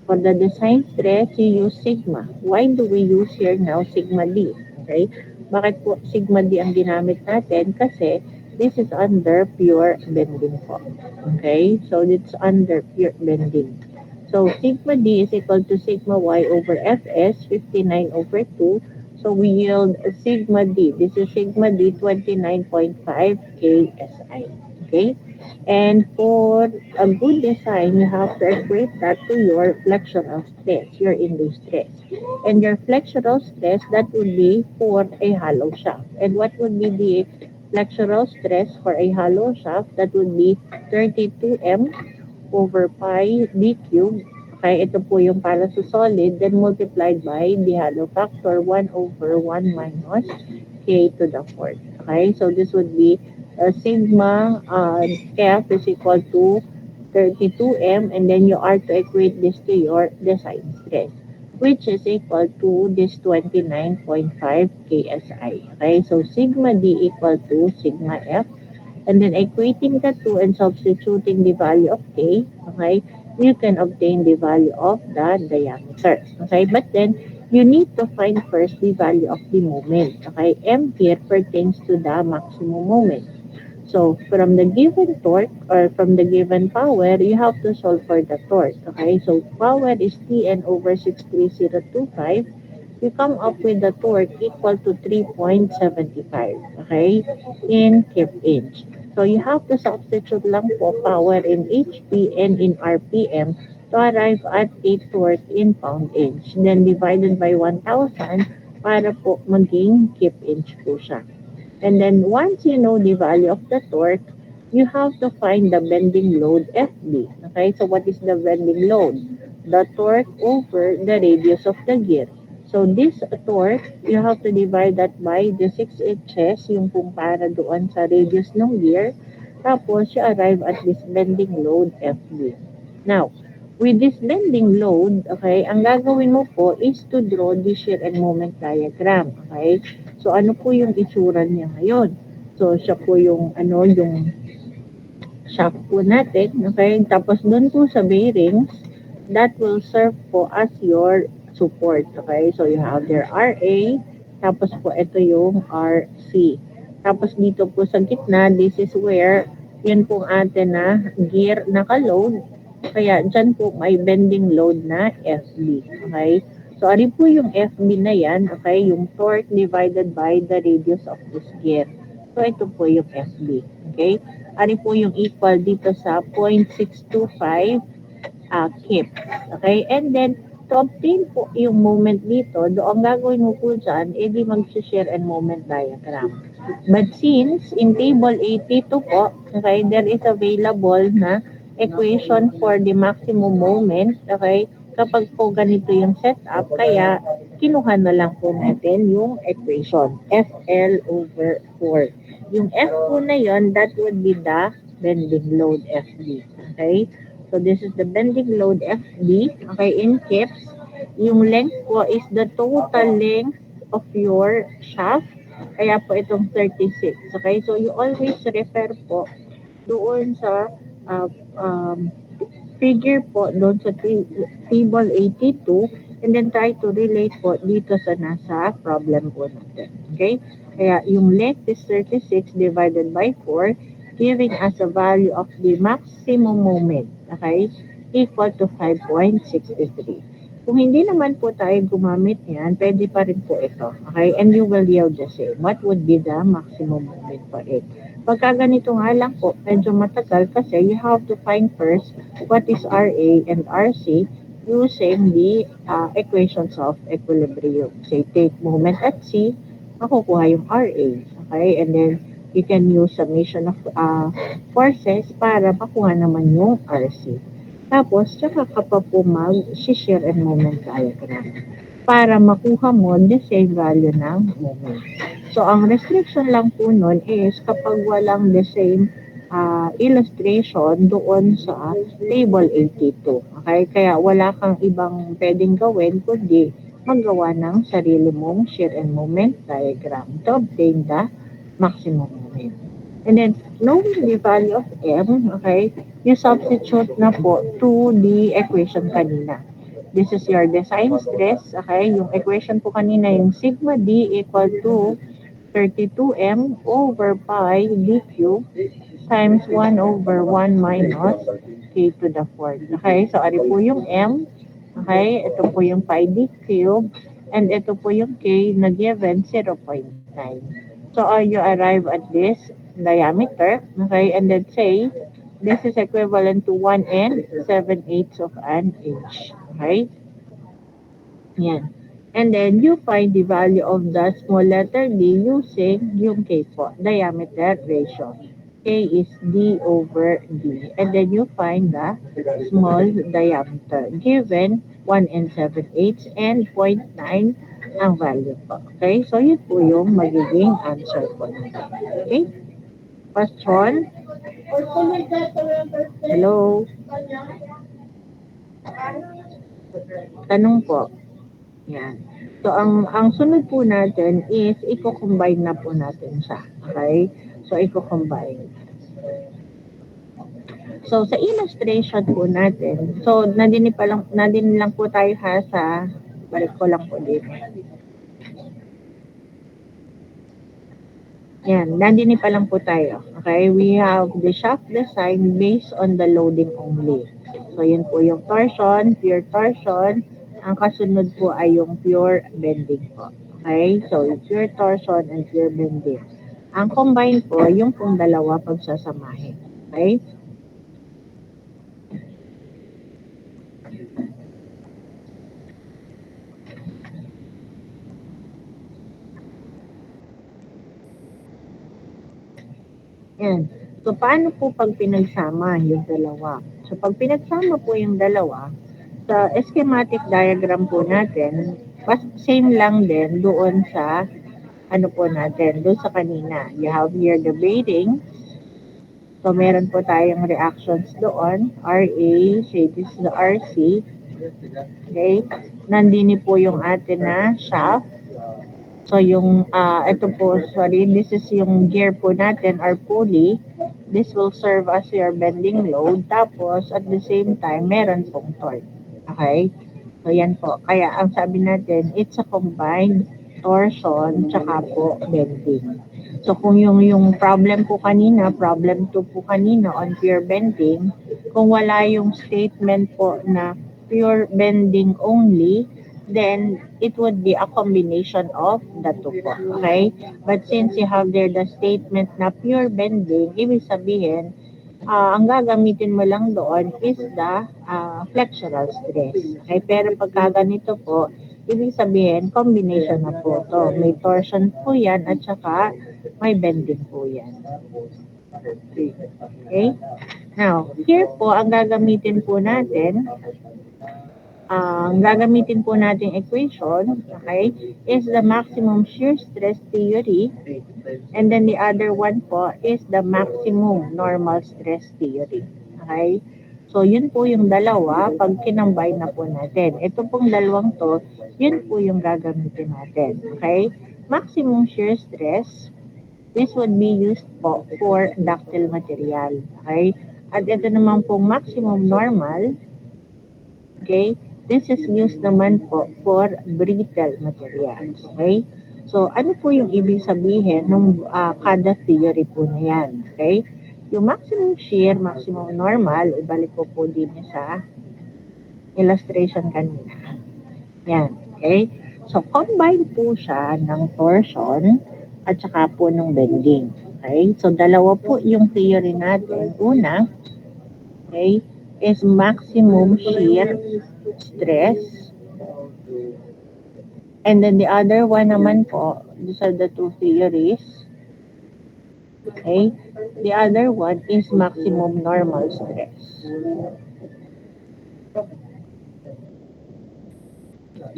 For the design stress, you use sigma. Why do we use here now sigma D? Okay? Bakit po sigma D ang ginamit natin? Kasi this is under pure bending po. Okay? So it's under pure bending. So sigma D is equal to sigma Y over Fs, 59 over 2. So we yield sigma D. This is sigma D 29.5 KSI. Okay? And for a good design, you have to equate that to your flexural stress, your induced stress. And your flexural stress, that would be for a hollow shaft. And what would be the flexural stress for a hollow shaft? That would be 32M over pi d cubed. Okay, ito po yung para sa solid, then multiplied by the hollow factor 1 over 1 minus k to the fourth. Okay, so this would be sigma F is equal to 32M, and then you are to equate this to your design stress, which is equal to this 29.5 KSI. Okay, so sigma D equal to sigma F, and then equating the two and substituting the value of K, okay, you can obtain the value of the diameter. Okay, but then you need to find first the value of the moment. Okay, M here pertains to the maximum moment. So from the given torque or from the given power, you have to solve for the torque. Okay, so power is Tn over 63025. You come up with the torque equal to 3.75. Okay, in kip inch. So you have to substitute lang po power in HP and in RPM to arrive at a torque in pound inch. Then divided by 1,000 para po maging kip inch po siya. And then once you know the value of the torque, you have to find the bending load FB. Okay, so what is the bending load? The torque over the radius of the gear. So this torque, you have to divide that by the 6 inches, yung pong para doon sa radius ng gear. Tapos, you arrive at this bending load FB. Now, with this bending load, okay, ang gagawin mo po is to draw the shear and moment diagram. Okay? So, ano po yung itsura niya ngayon? So, siya po yung, yung shaft po natin. Okay? Tapos, doon po sa bearings, that will serve po as your support. Okay? So, you have their RA, tapos po ito yung RC. Tapos, dito po sa gitna, this is where, yun pong atin na gear naka-load. Kaya, dyan po may bending load na FB. Okay? So, ari po yung FB na yan, okay, yung torque divided by the radius of this gear. So, ito po yung FB, okay? Ari po yung equal dito sa 0.625 kip, okay? And then, to obtain po yung moment dito, ang gagawin mo po dyan, edi mag-share and moment diagram. But since in table 82 po, okay, there is available na equation for the maximum moment, okay, kapag po ganito yung setup, kaya kinuha na lang po natin yung equation, FL over 4. Yung F po na yon, that would be the bending load FB. Okay? So this is the bending load FB. Okay, in kips, yung length po is the total length of your shaft. Kaya po itong 36. Okay, so you always refer po doon sa uh, um, figure po doon sa table 82 and then try to relate po dito sa nasa problem po natin. Okay? Kaya yung length is 36 divided by 4 giving us a value of the maximum moment. Okay? Equal to 5.63. Kung hindi naman po tayo gumamit yan, pwede pa rin po ito. Okay? And you will yield the same. What would be the maximum moment for it? Pagka ganito nga lang po, medyo matagal kasi you have to find first what is RA and RC using the equations of equilibrium. Say, take moment at C, makukuha yung RA. Okay? And then, you can use summation of forces para makuha naman yung RC. Tapos, tsaka ka pa po mag-shear and moment diagram para makuha mo the same value ng moment. So, ang restriction lang po nun is kapag walang the same illustration doon sa table 82. Okay? Kaya wala kang ibang pwedeng gawin kundi maggawa ng sarili mong shear and moment diagram to obtain the maximum moment. And then, knowing the value of M, okay, you substitute na po to the equation kanina. This is your design stress, okay? Yung equation po kanina, yung sigma D equal to 32M over pi d cube times 1 over 1 minus k to the 4th. Okay, so ari po yung M, okay, ito po yung pi d cube, and ito po yung k na given 0.9. So you arrive at this diameter, okay, and then say this is equivalent to 1 and 7/8 of an inch. Okay? Yan. And then you find the value of the small letter d using yung k po, diameter ratio. K is d over d. And then you find the small diameter given 1 and 7/8 and 0.9 ang value po. Okay? So yun po yung magiging answer po natin. Okay? Question? Hello? Tanong po. Yan. So, ang sunod po natin is, i-combine na po natin siya. Okay? So, i-combine. So, sa illustration po natin, so, nadin lang po tayo ha sa, balik ko lang po dito. Yan, nandini pa lang po tayo. Okay, we have the shaft design based on the loading only. So, yun po yung torsion, pure torsion. Ang kasunod po ay yung pure bending po. Okay, so pure torsion and pure bending. Ang combine po, yung pong dalawa pagsasamahin. Okay? Yan. So, paano po pag pinagsama yung dalawa? So, pag pinagsama po yung dalawa, sa schematic diagram po natin, same lang din doon sa ano po natin, doon sa kanina. You have here the bearing. So, meron po tayong reactions doon. RA, say this is the RC. Okay? Nandini po yung atin na shaft. So, yung, ito po, sorry, this is yung gear po natin, our pulley. This will serve as your bending load. Tapos, at the same time, meron pong torque. Okay? So, yan po. Kaya, ang sabi natin, it's a combined torsion, tsaka po bending. So, kung yung problem po kanina, problem 2 po kanina on pure bending, kung wala yung statement po na pure bending only, then it would be a combination of the two po. Okay? But since you have there the statement na pure bending, ibig sabihin, ang gagamitin mo lang doon is the flexural stress. Okay? Pero pagka ganito po, ibig sabihin, combination na po to. May torsion po yan at saka may bending po yan. Okay? Now, here po, ang gagamitin po natin ang gagamitin po nating equation, okay, is the maximum shear stress theory, and then the other one po is the maximum normal stress theory. Okay? So, yun po yung dalawa pag kinambay na po natin. Ito pong dalawang to, yun po yung gagamitin natin. Okay? Maximum shear stress, this would be used po for ductile material. Okay? At ito naman pong maximum normal, okay, this is used naman po for brittle materials. Okay? So, ano po yung ibig sabihin ng kada theory po na yan? Okay? Yung maximum shear, maximum normal, ibalik ko po din sa illustration kanina. Yan. Okay? So, combine po siya ng torsion at saka po ng bending. Okay? So, dalawa po yung theory natin. Una, okay, is maximum shear stress. And then the other one naman po, these are the two theories. Okay? The other one is maximum normal stress.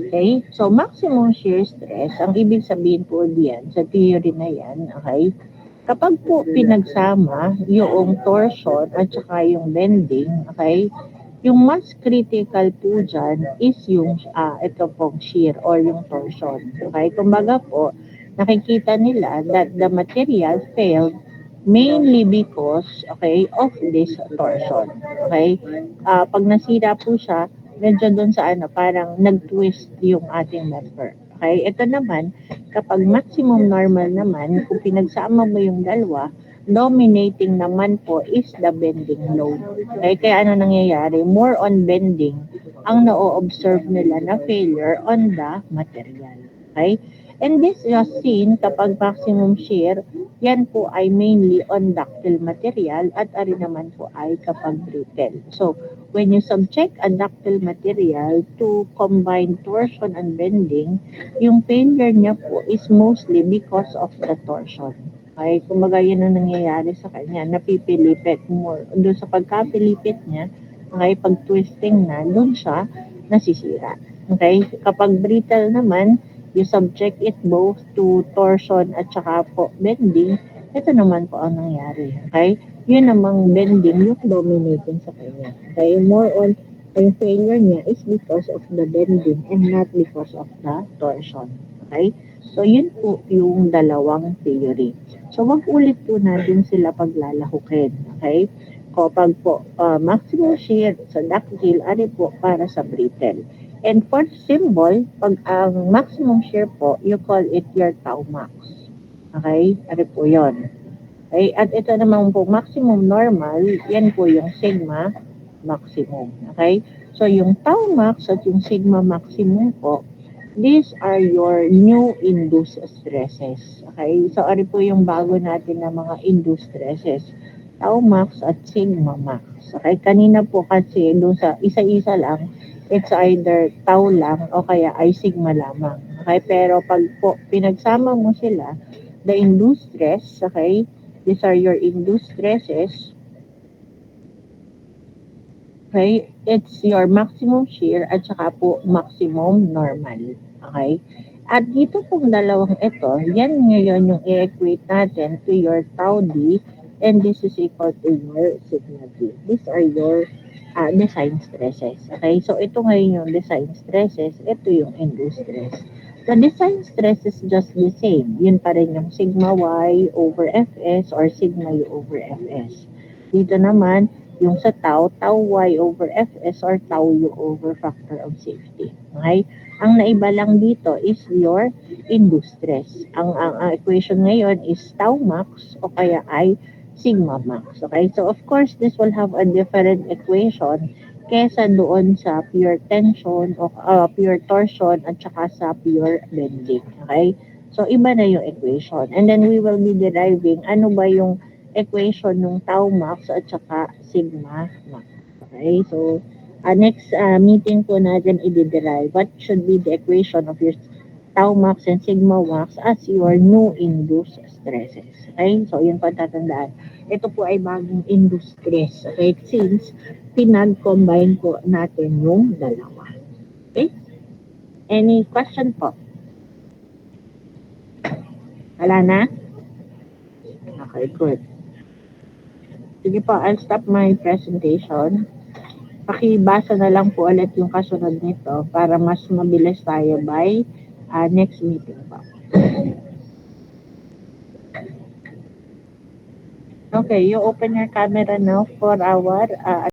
Okay? So, maximum shear stress, ang ibig sabihin po diyan, sa theory na yan, okay? Kapag po pinagsama yung torsion at saka yung bending, okay? Yung mas critical po dyan is yung ito pong shear or yung torsion. Okay? Kumbaga po, nakikita nila that the material failed mainly because, okay, of this torsion. Okay? Pag nasira po siya, medyo doon sa parang nag-twist yung ating member. Okay? Ito naman, kapag maximum normal naman, kung pinagsama mo yung dalawa, dominating naman po is the bending load. Okay? Kaya ano nangyayari? More on bending ang na-observe nila na failure on the material. Okay? And this is seen kapag maximum shear, yan po ay mainly on ductile material at ari naman po ay kapag brittle. So, when you subject a ductile material to combine torsion and bending, yung failure niya po is mostly because of the torsion. Okay, kumbaga yun ang nangyayari sa kanya, napipilipit more. Doon sa pagkapilipit niya, okay, pag twisting na, doon siya nasisira. Okay, kapag brittle naman, you subject it both to torsion at saka po bending, ito naman po ang nangyari. Okay, yun namang bending yung dominating sa kanya. Okay, more on yung failure niya is because of the bending and not because of the torsion. Okay, so yun po yung dalawang theory. So, wag ulit po natin sila paglalahukin. Okay? Kapag po maximum shear sa ductile, ari po para sa brittle. And for symbol, pag ang maximum shear po, you call it your tau max. Okay? Ari po yon. Okay? At ito naman po, maximum normal, yan po yung sigma maximum. Okay? So, yung tau max at yung sigma maximum po, these are your new induced stresses. Okay? So, ari po yung bago natin na mga induced stresses. Tau max at sigma max. Okay? Kanina po kasi doon sa isa-isa lang, it's either tau lang o kaya ay sigma lamang. Okay? Pero pag po pinagsama mo sila, the induced stress, okay? These are your induced stresses. Okay? It's your maximum shear at saka po maximum normal. Okay? At dito pong dalawang ito, yan ngayon yung i-equate natin to your tau D and this is equal to your sigma D. These are your design stresses. Okay? So, ito ngayon yung design stresses. Ito yung induced stress. The design stress is just the same. Yun pa rin yung sigma Y over Fs or sigma U over Fs. Dito naman, yung sa tau Y over Fs or tau U over factor of safety. Okay? Ang naiba lang dito is your induced stress. Ang equation ngayon is tau max o kaya ay sigma max. Okay? So, of course, this will have a different equation kesa doon sa pure tension o pure torsion at saka sa pure bending. Okay? So, iba na yung equation. And then, we will be deriving ano ba yung equation ng tau max at saka sigma max. Okay? So, next meeting po natin i-derive what should be the equation of your tau max and sigma max as your new induced stresses. Okay? So, yun po tatandaan. Ito po ay bagong induced stress. Okay? Since pinag-combine po natin yung dalawa. Okay? Any question po? Wala na? Okay, good. Sige po, I'll stop my presentation. Pakibasa na lang po ulit yung kasunod nito para mas mabilis tayo by next meeting po. Okay, you open your camera now for our